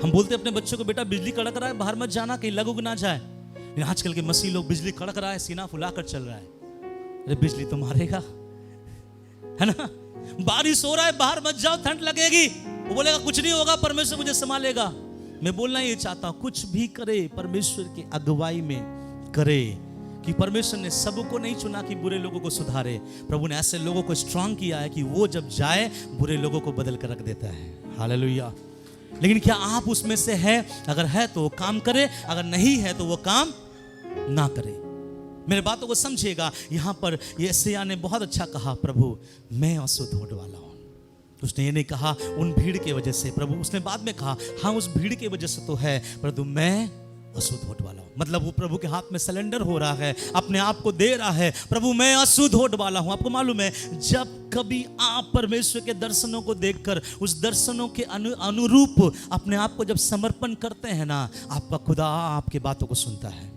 हम बोलते अपने बच्चों को बेटा बिजली कड़क रहा है बाहर मत जाना, कहीं लग उग ना जाए। लेकिन आजकल के मसीह लोग बिजली कड़क रहा है सीना फुलाकर चल रहा है, अरे बिजली तो मारेगा, है ना? बारिश हो रहा है बाहर मत जाओ ठंड लगेगी, वो बोलेगा कुछ नहीं होगा परमेश्वर मुझे संभालेगा। मैं बोलना ये चाहता हूं कुछ भी करे परमेश्वर की अगुवाई में करे, कि परमेश्वर ने सबको नहीं चुना कि बुरे लोगों को सुधारे। प्रभु ने ऐसे लोगों को स्ट्रांग किया है कि वो जब जाए बुरे लोगों को बदल कर रख देता है। हालेलुया। लेकिन क्या आप उसमें से है? अगर है तो वो काम करे, अगर नहीं है तो वो काम ना करे। मेरे बातों को समझिएगा। यहां पर यशायाह ने बहुत अच्छा कहा, प्रभु मैं अशुद्ध होने वाला हूं। उसने ये नहीं कहा उन भीड़ की वजह से, प्रभु उसने बाद में कहा हाँ उस भीड़ की वजह से तो है, परंतु मैं अशुद्ध होने वाला हूं। मतलब वो प्रभु के हाथ में सरेंडर हो रहा है, अपने आप को दे रहा है, प्रभु मैं अशुद्ध होने वाला हूं। आपको मालूम है जब कभी आप परमेश्वर के दर्शनों को देखकर उस दर्शनों के अनुरूप अपने आप को जब समर्पण करते हैं ना, आपका खुदा आपकी बातों को सुनता है।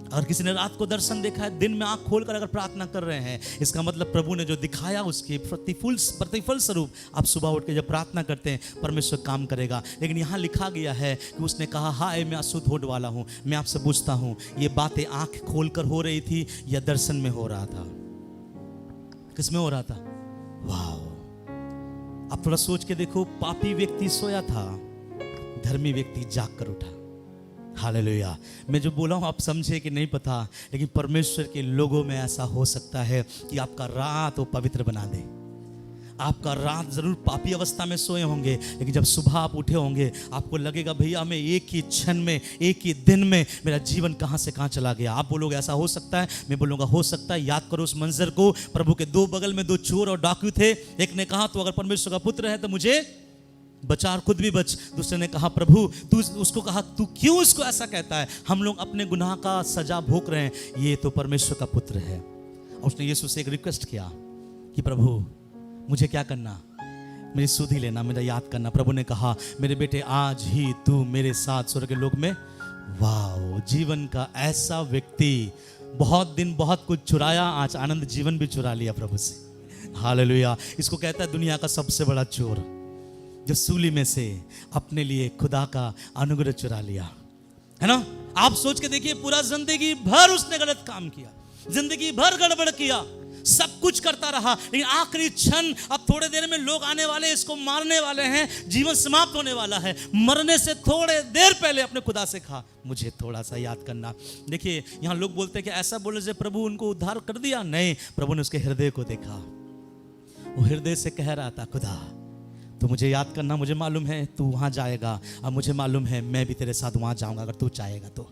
अगर किसी ने रात को दर्शन देखा है, दिन में आंख खोलकर अगर प्रार्थना कर रहे हैं, इसका मतलब प्रभु ने जो दिखाया उसके प्रतिफल स्वरूप आप सुबह उठ के जब प्रार्थना करते हैं परमेश्वर काम करेगा। लेकिन यहाँ लिखा गया है कि उसने कहा हाय मैं अशुद्ध होने वाला हूँ। मैं आपसे पूछता हूँ ये बातें आंख खोलकर हो रही थी या दर्शन में हो रहा था? किस में हो रहा था? वाह, आप थोड़ा सोच के देखो, पापी व्यक्ति सोया था, धर्मी व्यक्ति जाग कर उठा। हालेलुया। मैं जो बोला हूँ आप समझे कि नहीं पता, लेकिन परमेश्वर के लोगों में ऐसा हो सकता है कि आपका रात वो पवित्र बना दे, आपका रात जरूर पापी अवस्था में सोए होंगे, लेकिन जब सुबह आप उठे होंगे आपको लगेगा भैया मैं एक ही क्षण में, एक ही दिन में मेरा जीवन कहां से कहां चला गया। आप बोलोगे ऐसा हो सकता है, मैं बोलूंगा हो सकता है। याद करो उस मंजर को, प्रभु के दो बगल में दो चोर और डाकू थे। एक ने कहा तो अगर परमेश्वर का पुत्र है तो मुझे बचा और खुद भी बच। दूसरे ने कहा प्रभु तू, उसको कहा तू क्यों इसको ऐसा कहता है, हम लोग अपने गुनाह का सजा भोग रहे हैं, ये तो परमेश्वर का पुत्र है। और उसने यीशु से एक रिक्वेस्ट किया कि प्रभु मुझे क्या करना, मेरी सुध ही लेना, मेरा याद करना। प्रभु ने कहा मेरे बेटे आज ही तू मेरे साथ स्वर्ग के लोक में। वाह, जीवन का ऐसा व्यक्ति, बहुत दिन बहुत कुछ चुराया, आज आनंद जीवन भी चुरा लिया प्रभु से। हालेलुया। इसको कहता है दुनिया का सबसे बड़ा चोर, जो सूली में से अपने लिए खुदा का अनुग्रह चुरा लिया, है ना। आप सोच के देखिए, पूरा जिंदगी भर उसने गलत काम किया, जिंदगी भर गड़बड़ किया, सब कुछ करता रहा, लेकिन आखिरी क्षण, अब थोड़े देर में लोग आने वाले, इसको मारने वाले हैं, जीवन समाप्त होने वाला है, मरने से थोड़े देर पहले अपने खुदा से कहा मुझे थोड़ा सा याद करना। देखिए यहाँ लोग बोलते हैं कि ऐसा बोले से प्रभु उनको उद्धार कर दिया, नहीं, प्रभु ने उसके हृदय को देखा। वो हृदय से कह रहा था खुदा तो मुझे याद करना, मुझे मालूम है तू वहां जाएगा, अब मुझे मालूम है मैं भी तेरे साथ वहां जाऊंगा अगर तू चाहेगा तो।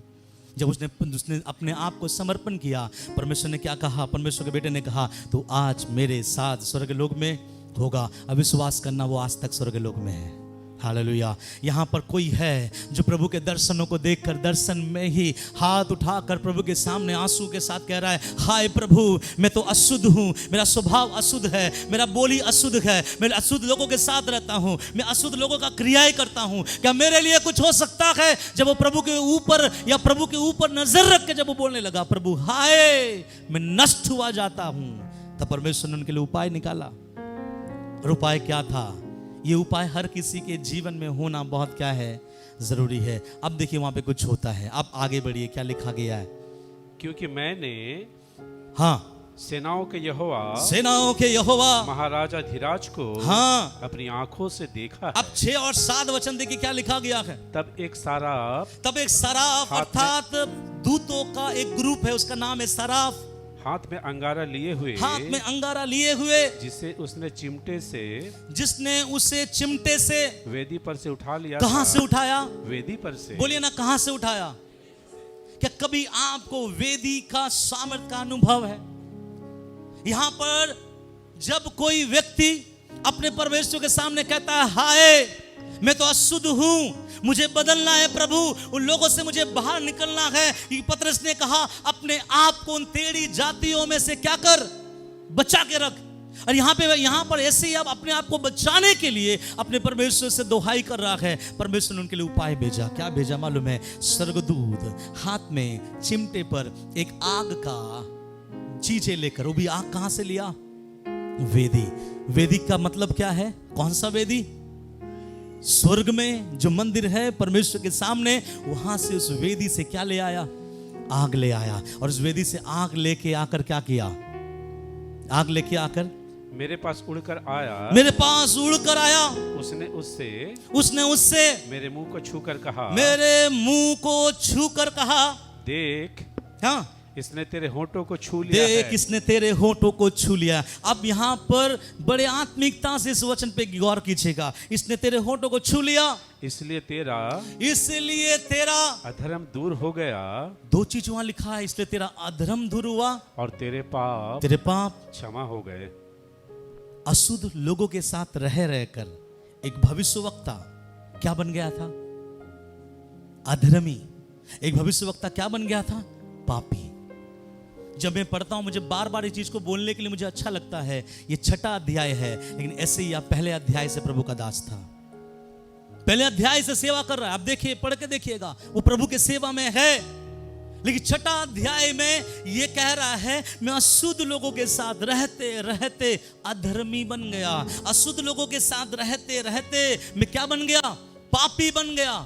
जब उसने अपने आप को समर्पण किया, परमेश्वर ने क्या कहा, परमेश्वर के बेटे ने कहा तो आज मेरे साथ स्वर्ग लोक में होगा। अविश्वास करना, वो आज तक स्वर्ग लोक में है। हालेलुया। यहाँ पर कोई है जो प्रभु के दर्शनों को देखकर दर्शन में ही हाथ उठाकर प्रभु के सामने आंसू के साथ कह रहा है हाय प्रभु मैं तो अशुद्ध हूँ, मेरा स्वभाव अशुद्ध है, मेरा बोली अशुद्ध है, मैं अशुद्ध लोगों के साथ रहता हूँ, मैं अशुद्ध लोगों का क्रियाएं करता हूँ, क्या मेरे लिए कुछ हो सकता है। जब वो प्रभु के ऊपर या प्रभु के ऊपर नजर रख के जब वो बोलने लगा प्रभु हाय मैं नष्ट हुआ जाता हूँ, तब परमेश्वर ने उनके लिए उपाय निकाला। और उपाय क्या था? ये उपाय हर किसी के जीवन में होना बहुत क्या है, जरूरी है। अब देखिए वहां पे कुछ होता है, अब आगे बढ़िए, क्या लिखा गया है।
क्योंकि मैंने
हाँ
सेनाओं के यहोवा महाराजा धीराज को
हाँ
अपनी आंखों से देखा है।
अब 6 और 7 वचन देखिए क्या लिखा गया है।
तब एक सराफ
अर्थात दूतों का एक ग्रुप है, उसका नाम है सराफ,
हाथ में अंगारा लिए हुए जिसे उसे चिमटे से वेदी पर से उठा लिया।
कहां से उठाया?
वेदी पर से।
बोलिए ना, कहां से उठाया? क्या कभी आपको वेदी का सामर्थ का अनुभव है? यहां पर जब कोई व्यक्ति अपने परमेश्वर के सामने कहता है हाय मैं तो अशुद्ध हूं, मुझे बदलना है प्रभु, उन लोगों से मुझे बाहर निकलना है। पतरस ने कहा अपने आप को उन टेढ़ी जातियों में से क्या कर, बचा के रख। और यहाँ पर ऐसे ही अब अपने आप को बचाने के लिए अपने परमेश्वर से दोहाई कर रहा है। परमेश्वर ने उनके लिए उपाय भेजा। क्या भेजा मालूम है? स्वर्गदूत हाथ में चिमटे पर एक आग का चीजें लेकर, वो भी आग कहां से लिया? वेदी। वेदी का मतलब क्या है? कौन सा वेदी? स्वर्ग में जो मंदिर है परमेश्वर के सामने, वहां से उस वेदी से क्या ले आया? आग ले आया। और उस वेदी से आग लेके आकर क्या किया? आग लेके आकर
मेरे पास उड़कर आया। उसने उससे मेरे मुंह को छूकर कहा देख, हाँ इसने तेरे होठों को छू लिया है।
इसने तेरे होठों को छू लिया। अब यहाँ पर बड़े आत्मिकता से इस वचन पे गौर कीजिएगा। इसने तेरे होठों को छू लिया,
इसलिए तेरा
अधर्म
दूर हो गया।
2 चीज वहां लिखा है, इसलिए तेरा अधर्म दूर हुआ
और तेरे पाप क्षमा हो गए।
अशुद्ध लोगों के साथ रहकर एक भविष्यवक्ता क्या बन गया था? अधर्मी। एक भविष्यवक्ता क्या बन गया था? पापी। जब मैं पढ़ता हूं मुझे बार बार इस चीज को बोलने के लिए मुझे अच्छा लगता है। ये 6ठा अध्याय है, लेकिन ऐसे ही आप पहले अध्याय से प्रभु का दास था, पहले अध्याय से सेवा कर रहा है। आप देखिए, पढ़ के देखिएगा, वो प्रभु के सेवा में है। लेकिन 6ठा अध्याय में ये कह रहा है मैं अशुद्ध लोगों के साथ रहते रहते अधर्मी बन गया। अशुद्ध लोगों के साथ रहते रहते मैं क्या बन गया? पापी बन गया।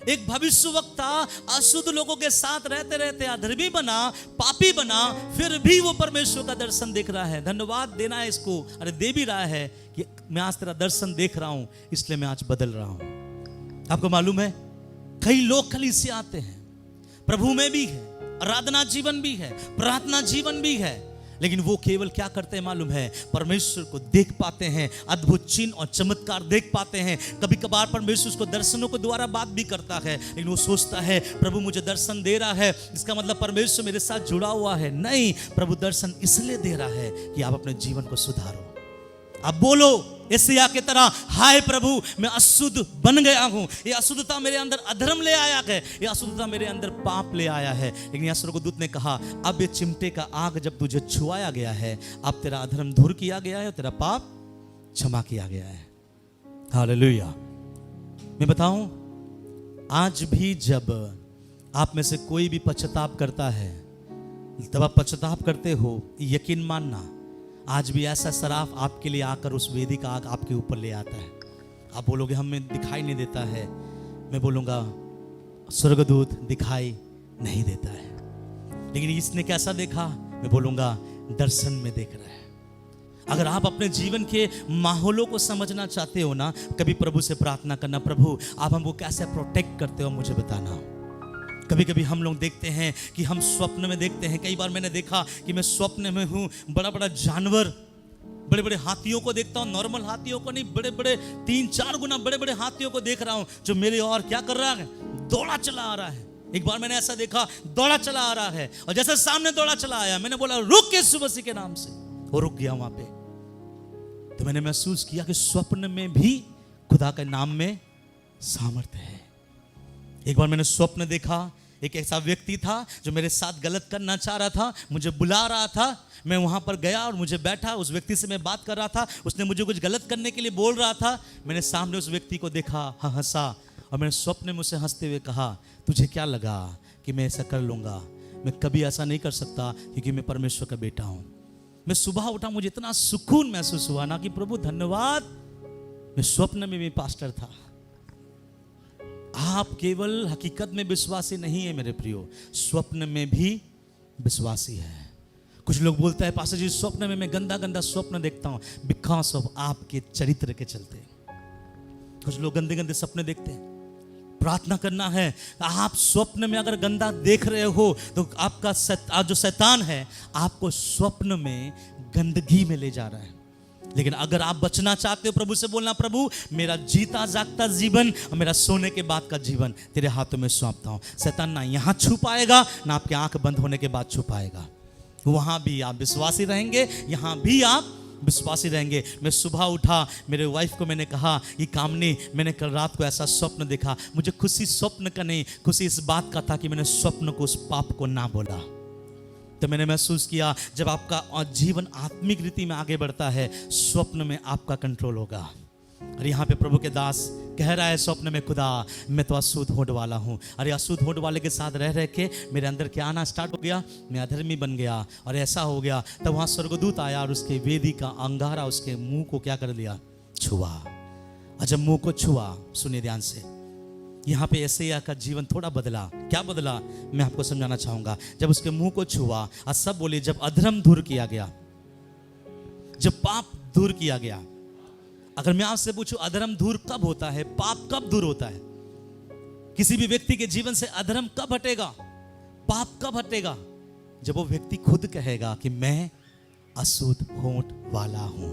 एक भविष्यवक्ता अशुद्ध लोगों के साथ रहते रहते अधर्मी बना, पापी बना, फिर भी वो परमेश्वर का दर्शन देख रहा है। धन्यवाद देना है इसको, अरे दे भी रहा है कि मैं आज तेरा दर्शन देख रहा हूं, इसलिए मैं आज बदल रहा हूं। आपको मालूम है कई लोग कलीसिया आते हैं, प्रभु में भी है, आराधना जीवन भी है, प्रार्थना जीवन भी है, लेकिन वो केवल क्या करते हैं मालूम है, परमेश्वर को देख पाते हैं, अद्भुत चिन्ह और चमत्कार देख पाते हैं। कभी कभार परमेश्वर उसको दर्शनों के द्वारा बात भी करता है, लेकिन वो सोचता है प्रभु मुझे दर्शन दे रहा है, इसका मतलब परमेश्वर मेरे साथ जुड़ा हुआ है। नहीं, प्रभु दर्शन इसलिए दे रहा है कि आप अपने जीवन को सुधारो। आप बोलो यशायाह की तरह, हाय प्रभु मैं अशुद्ध बन गया हूं, ये अशुद्धता मेरे अंदर अधर्म ले आया है, ये अशुद्धता मेरे अंदर पाप ले आया है। लेकिन यहाँ स्वर्गदूत ने कहा, अब ये चिमटे का आग जब तुझे छुआया गया है, अब तेरा अधर्म दूर किया गया है, तेरा पाप क्षमा किया गया है। हालेलुया। मैं बताऊं, आज भी जब आप में से कोई भी पश्चाताप करता है, तब आप पश्चाताप करते हो, यकीन मानना आज भी ऐसा सराफ आपके लिए आकर उस वेदी का आग आपके ऊपर ले आता है। आप बोलोगे हमें दिखाई नहीं देता है, मैं बोलूँगा स्वर्गदूत दिखाई नहीं देता है, लेकिन इसने कैसा देखा, मैं बोलूँगा दर्शन में देख रहा है। अगर आप अपने जीवन के माहौलों को समझना चाहते हो ना, कभी प्रभु से प्रार्थना करना, प्रभु आप हमको कैसे प्रोटेक्ट करते हो मुझे बताना। कभी कभी हम लोग देखते हैं कि हम स्वप्न में देखते हैं, कई बार मैंने देखा कि मैं स्वप्न में हूँ, बड़ा बड़ा जानवर, बड़े बड़े हाथियों को देखता हूँ, नॉर्मल हाथियों को नहीं, बड़े बड़े 3-4 गुना बड़े बड़े हाथियों को देख रहा हूँ, जो मेरे और क्या कर रहा है, दौड़ा चला आ रहा है। एक बार मैंने ऐसा देखा, दौड़ा चला आ रहा है, और जैसे सामने दौड़ा चला आया, मैंने बोला रुक यीशु मसीह के नाम से, वो रुक गया वहां पे। तो मैंने महसूस किया कि स्वप्न में भी खुदा के नाम में सामर्थ्य है। एक बार मैंने स्वप्न देखा, एक ऐसा व्यक्ति था जो मेरे साथ गलत करना चाह रहा था, मुझे बुला रहा था, मैं वहां पर गया और मुझे बैठा, उस व्यक्ति से मैं बात कर रहा था, उसने मुझे कुछ गलत करने के लिए बोल रहा था। मैंने सामने उस व्यक्ति को देखा, हंसा, और मैंने स्वप्न में उसे हंसते हुए कहा, तुझे क्या लगा कि मैं ऐसा कर लूँगा? मैं कभी ऐसा नहीं कर सकता, क्योंकि मैं परमेश्वर का बेटा हूँ। मैं सुबह उठा, मुझे इतना सुकून महसूस हुआ ना कि प्रभु धन्यवाद, मैं स्वप्न में भी पास्टर था। आप केवल हकीकत में विश्वासी नहीं है मेरे प्रियो, स्वप्न में भी विश्वासी है। कुछ लोग बोलते हैं पास्टर जी स्वप्न में मैं गंदा गंदा स्वप्न देखता हूं, बिकॉज ऑफ आपके चरित्र के चलते। कुछ लोग गंदे गंदे सपने देखते हैं। प्रार्थना करना है, आप स्वप्न में अगर गंदा देख रहे हो तो आपका जो शैतान है आपको स्वप्न में गंदगी में ले जा रहा है। लेकिन अगर आप बचना चाहते हो, प्रभु से बोलना, प्रभु मेरा जीता जागता जीवन और मेरा सोने के बाद का जीवन तेरे हाथों में सौंपता हूँ। शैतान ना यहाँ छू पाएगा, ना आपके आंख बंद होने के बाद छू पाएगा। वहाँ भी आप विश्वासी रहेंगे, यहाँ भी आप विश्वासी रहेंगे। मैं सुबह उठा, मेरे वाइफ को मैंने कहा कि कामनी, मैंने कल रात को ऐसा स्वप्न देखा। मुझे खुशी स्वप्न का नहीं, खुशी इस बात का था कि मैंने स्वप्न को, उस पाप को ना बोला। तो मैंने महसूस किया जब आपका जीवन आत्मिक रीति में आगे बढ़ता है, स्वप्न में आपका कंट्रोल होगा। और यहाँ पे प्रभु के दास कह रहा है स्वप्न में, खुदा मैं तो अशुद्ध होठ वाला हूँ। अरे अशुद्ध होठ वाले के साथ रह रह के मेरे अंदर क्या आना स्टार्ट हो गया, मैं अधर्मी बन गया और ऐसा हो गया। तब वहाँ स्वर्गदूत आया और उसके वेदी का अंगारा उसके मुंह को क्या कर लिया, छुआ। और जब मुंह को छुआ, सुनिए ध्यान से, यहाँ पे यशायाह का जीवन थोड़ा बदला। क्या बदला, मैं आपको समझाना चाहूंगा। जब उसके मुंह को छुआ और सब बोले, जब अधर्म दूर किया गया, जब पाप दूर किया गया। अगर मैं आपसे पूछूं अधर्म दूर कब होता है, पाप कब दूर होता है? किसी भी व्यक्ति के जीवन से अधर्म कब हटेगा, पाप कब हटेगा? जब वो व्यक्ति खुद कहेगा कि मैं अशुद्ध होठ वाला हूं।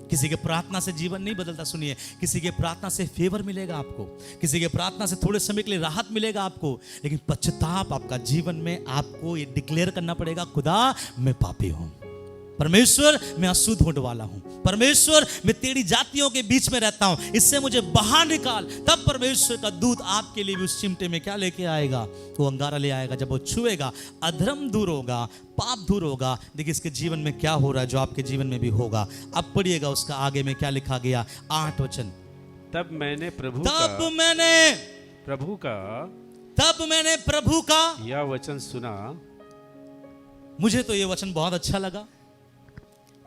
किसी के प्रार्थना से जीवन नहीं बदलता, सुनिए, किसी के प्रार्थना से फेवर मिलेगा आपको, किसी के प्रार्थना से थोड़े समय के लिए राहत मिलेगा आपको, लेकिन पश्चाताप आपका जीवन में आपको ये डिक्लेयर करना पड़ेगा, खुदा मैं पापी हूं, परमेश्वर मैं अशुद्ध होने वाला हूं, परमेश्वर मैं तेरी जातियों के बीच में रहता हूं, इससे मुझे बाहर निकाल। तब परमेश्वर का दूत आपके लिए भी उस चिमटे में क्या लेके आएगा, वो अंगारा ले आएगा। जब वो छुएगा, अधर्म दूर होगा, पाप दूर होगा। देखिए इसके जीवन में क्या हो रहा है, जो आपके जीवन में भी होगा। अब पढ़िएगा उसका आगे में क्या लिखा गया, 8 वचन।
तब मैंने प्रभु का यह वचन सुना।
मुझे तो ये वचन बहुत अच्छा लगा।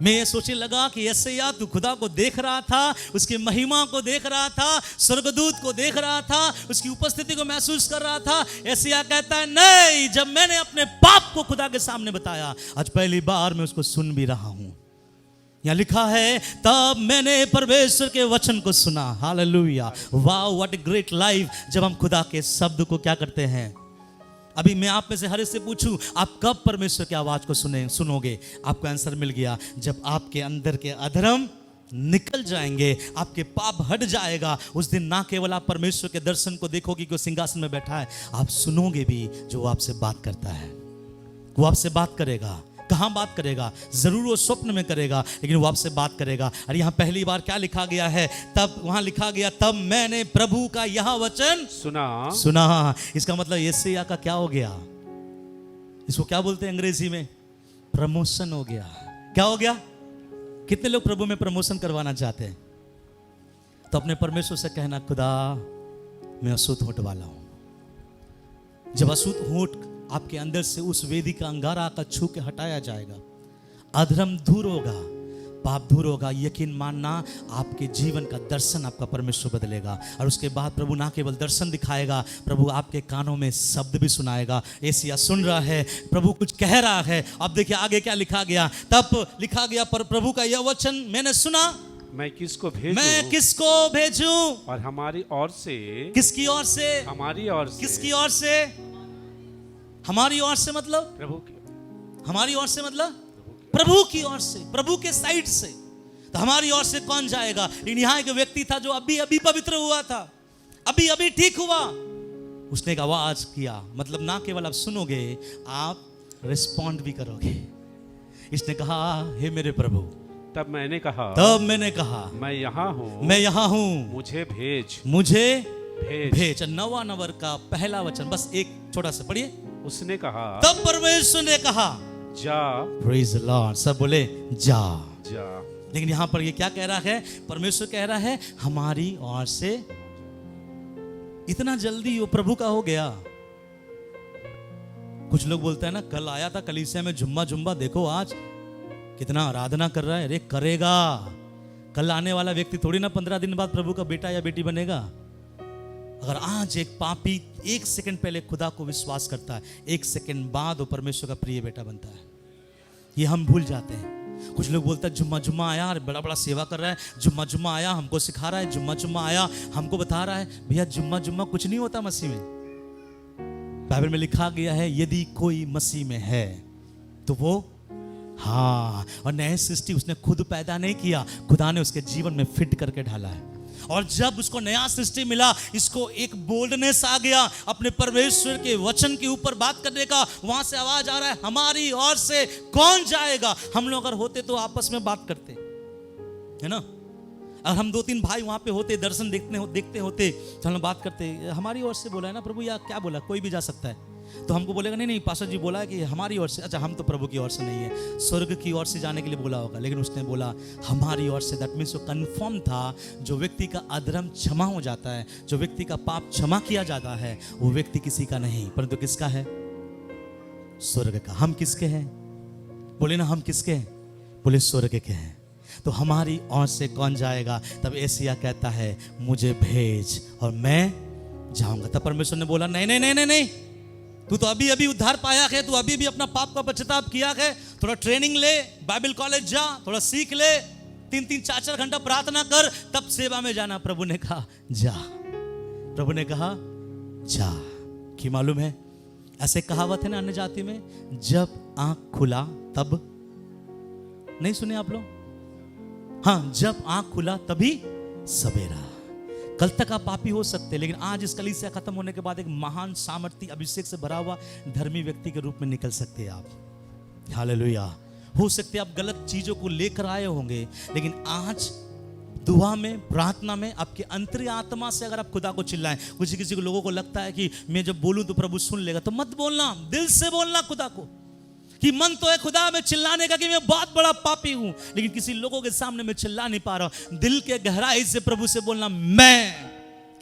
मैं ये सोचने लगा कि यशायाह तू खुदा को देख रहा था, उसकी महिमा को देख रहा था, स्वर्गदूत को देख रहा था, उसकी उपस्थिति को महसूस कर रहा था। यशायाह कहता है नहीं, जब मैंने अपने पाप को खुदा के सामने बताया, आज पहली बार मैं उसको सुन भी रहा हूं। यहाँ लिखा है तब मैंने परमेश्वर के वचन को सुना। Hallelujah, wow, what a great life. जब हम खुदा के शब्द को क्या करते हैं, अभी मैं आप में से हर एक से पूछूं, आप कब परमेश्वर की आवाज को सुनोगे? आपको आंसर मिल गया, जब आपके अंदर के अधर्म निकल जाएंगे, आपके पाप हट जाएगा। उस दिन ना केवल आप परमेश्वर के दर्शन को देखोगे कि वो सिंहासन में बैठा है, आप सुनोगे भी जो वो आपसे बात करता है। वो आपसे बात करेगा। कहाँ बात करेगा? जरूर वो स्वप्न में करेगा, लेकिन वो आपसे बात करेगा। और यहाँ पहली बार क्या लिखा गया है? तब वहां लिखा गया, तब मैंने प्रभु का यह वचन सुना। इसका मतलब यशायाह का क्या हो गया? इसको क्या बोलते हैं अंग्रेजी में? प्रमोशन हो गया। क्या हो गया? कितने लोग प्रभु में प्रमोशन करवाना चाहते हैं? तो अपने परमेश्वर से कहना, खुदा मैं अशुद्ध होठ वाला हूं। जब अशुद्ध होठ आपके अंदर से उस वेदी का अंगारा का छू के हटाया जाएगा, अधर्म दूर होगा, पाप दूर होगा, यकीन मानना आपके जीवन का दर्शन आपका परमेश्वर बदलेगा। और उसके बाद प्रभु ना केवल दर्शन दिखाएगा, प्रभु आपके कानों में शब्द भी सुनाएगा। यशायाह सुन रहा है, प्रभु कुछ कह रहा है। अब देखिए आगे क्या लिखा गया। तब लिखा गया, पर प्रभु का यह वचन मैंने सुना,
मैं किसको भेजूं?
मैं किसको भेजूं?
और हमारी ओर से,
किसकी ओर से?
हमारी ओर से।
किसकी ओर से? हमारी ओर से मतलब
प्रभु की।
हमारी ओर से मतलब प्रभु की ओर से, प्रभु के साइड से। तो हमारी ओर से कौन जाएगा? लेकिन यहाँ एक व्यक्ति था जो अभी अभी पवित्र हुआ था, अभी अभी ठीक हुआ। उसने एक आवाज किया, मतलब ना केवल आप सुनोगे, आप रिस्पॉन्ड भी करोगे। इसने कहा, हे मेरे प्रभु,
तब मैंने कहा, मैं यहाँ हूँ, मुझे भेज,
भेज। नवा नंबर का पहला वचन, बस एक छोटा सा पढ़िए।
उसने कहा,
तब परमेश्वर ने कहा,
जा।
Praise the Lord. सब बोले जा। लेकिन यहां पर ये क्या कह रहा है? परमेश्वर कह रहा है हमारी ओर से। इतना जल्दी वो प्रभु का हो गया। कुछ लोग बोलते हैं ना, कल आया था कलीसिया में, जुम्मा देखो आज कितना आराधना कर रहा है। अरे करेगा, कल आने वाला व्यक्ति थोड़ी ना 15 दिन बाद प्रभु का बेटा या बेटी बनेगा। अगर आज एक पापी 1 सेकंड पहले खुदा को विश्वास करता है, 1 सेकंड बाद वो परमेश्वर का प्रिय बेटा बनता है। ये हम भूल जाते हैं। कुछ लोग बोलते हैं जुम्मा आया, बड़ा सेवा कर रहा है, जुम्मा आया हमको सिखा रहा है, जुम्मा आया हमको बता रहा है। भैया जुम्मा कुछ नहीं होता मसीह में। बाइबल में लिखा गया है, यदि कोई मसीह में है तो वो, हाँ, और नए सृष्टि उसने खुद पैदा नहीं किया, खुदा ने उसके जीवन में फिट करके ढाला है। और जब उसको नया सृष्टि मिला, इसको एक बोल्डनेस आ गया अपने परमेश्वर के वचन के ऊपर बात करने का। वहां से आवाज आ रहा है, हमारी ओर से कौन जाएगा? हम लोग अगर होते तो आपस में बात करते, है ना। अगर हम 2-3 भाई वहां पे होते, दर्शन देखते होते, तो हम बात करते, हमारी ओर से बोला है ना प्रभु, या क्या बोला, कोई भी जा सकता है। तो हमको बोलेगा नहीं पास्टर जी बोला है कि हमारी ओर से। अच्छा, हम तो प्रभु की ओर से नहीं है, स्वर्ग की ओर से जाने के लिए बोला होगा, लेकिन उसने बोला हमारी ओर से। दैट मीन्स वो कंफर्म था, जो व्यक्ति का अधर्म क्षमा हो जाता है, जो व्यक्ति का पाप क्षमा किया जाता है, वो व्यक्ति किसी का नहीं, परंतु किसका है? स्वर्ग का। हम किसके हैं? बोले ना, हम किसके हैं? बोले स्वर्ग के हैं। तो हमारी ओर से कौन जाएगा? तब यशायाह कहता है, मुझे भेज और मैं जाऊंगा। तब परमेश्वर ने बोला, नहीं, तू तो अभी अभी उद्धार पाया है, तू अभी भी अपना पाप का पश्चाताप किया है, थोड़ा ट्रेनिंग ले, बाइबल कॉलेज जा, थोड़ा सीख ले, 3-3, 4-4 घंटा प्रार्थना कर, तब सेवा में जाना। प्रभु ने कहा जा। प्रभु ने कहा जा। कि मालूम है, ऐसे कहावत है ना अन्य जाति में, जब आंख खुला तब, नहीं सुने आप लोग? हाँ, जब आंख खुला तभी सवेरा। कल तक आप पापी हो सकते, लेकिन आज इस कलीसिया खत्म होने के बाद एक महान सामर्थ्य अभिषेक से भरा हुआ धर्मी व्यक्ति के रूप में निकल सकते हैं आप। हालेलुया। हो सकते आप गलत चीजों को लेकर आए होंगे, लेकिन आज दुआ में, प्रार्थना में, आपके अंतरिय आत्मा से अगर आप खुदा को चिल्लाएं। किसी को लोगों को लगता है कि मैं जब बोलूं तो प्रभु सुन लेगा, तो मत बोलना, दिल से बोलना खुदा को। कि मन तो है खुदा में चिल्लाने का कि मैं बहुत बड़ा पापी हूं, लेकिन किसी लोगों के सामने मैं चिल्ला नहीं पा रहा। दिल के गहराई से प्रभु से बोलना, मैं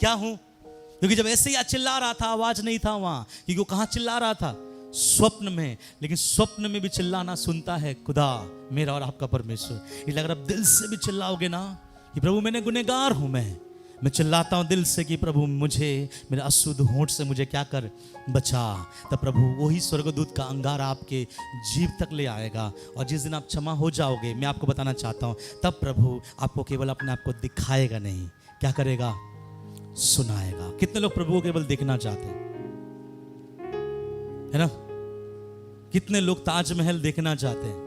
क्या हूं। क्योंकि जब ऐसे ही चिल्ला रहा था, आवाज नहीं था वहां, क्योंकि वो कहां चिल्ला रहा था? स्वप्न में। लेकिन स्वप्न में भी चिल्लाना सुनता है खुदा, मेरा और आपका परमेश्वर। इसलिए अगर आप दिल से भी चिल्लाओगे ना कि प्रभु मैंने गुनहगार हूं, मैं चिल्लाता हूं दिल से कि प्रभु मुझे, मेरे अशुद्ध होंठ से मुझे क्या कर, बचा। तब प्रभु वही स्वर्गदूत का अंगारा आपके जीव तक ले आएगा। और जिस दिन आप क्षमा हो जाओगे, मैं आपको बताना चाहता हूं, तब प्रभु आपको केवल अपने आप को दिखाएगा नहीं, क्या करेगा? सुनाएगा। कितने लोग प्रभु को केवल देखना चाहते हैं? है ना। कितने लोग ताजमहल देखना चाहते हैं।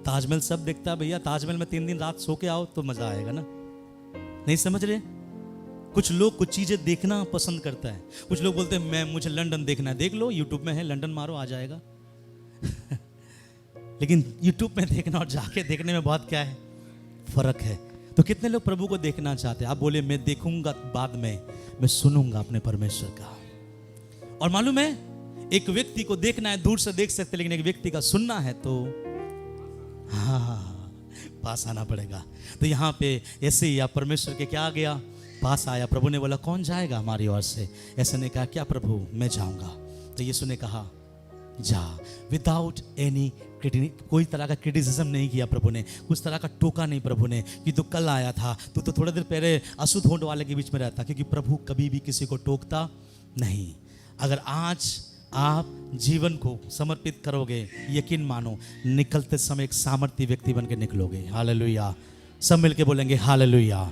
ताजमहल सब देखता है भैया, ताजमहल में 3 दिन रात सो के आओ तो मजा आएगा ना। नहीं समझ रहे। कुछ लोग कुछ चीजें देखना पसंद करता है। कुछ लोग बोलते हैं मुझे लंदन देखना है। देख लो, यूट्यूब में है, लंदन मारो आ जाएगा। लेकिन यूट्यूब में देखना और जाके देखने में बहुत क्या है, फर्क है। तो कितने लोग प्रभु को देखना चाहते हैं। आप बोले मैं देखूंगा बाद में, मैं सुनूंगा अपने परमेश्वर का। और मालूम है, एक व्यक्ति को देखना है दूर से देख सकते, लेकिन एक व्यक्ति का सुनना है तो हाँ पास आना पड़ेगा। तो यहाँ पे ऐसे ही आप परमेश्वर के क्या आ गया, पास आया। प्रभु ने बोला कौन जाएगा हमारी ओर से। ऐसे ने कहा क्या प्रभु मैं जाऊंगा। तो यीशु ने कहा जा, विदाउट एनी कोई तरह का क्रिटिसिज्म नहीं किया प्रभु ने, कुछ तरह का टोका नहीं प्रभु ने कि तू कल आया था, तू तो थोड़ी देर पहले अशुद्ध होंठ वाले के बीच में रहता। क्योंकि प्रभु कभी भी किसी को टोकता नहीं। अगर आज आप जीवन को समर्पित करोगे, यकीन मानो निकलते समय एक सामर्थी व्यक्ति बन के निकलोगे। हालेलुया। सब मिलके बोलेंगे हालेलुया।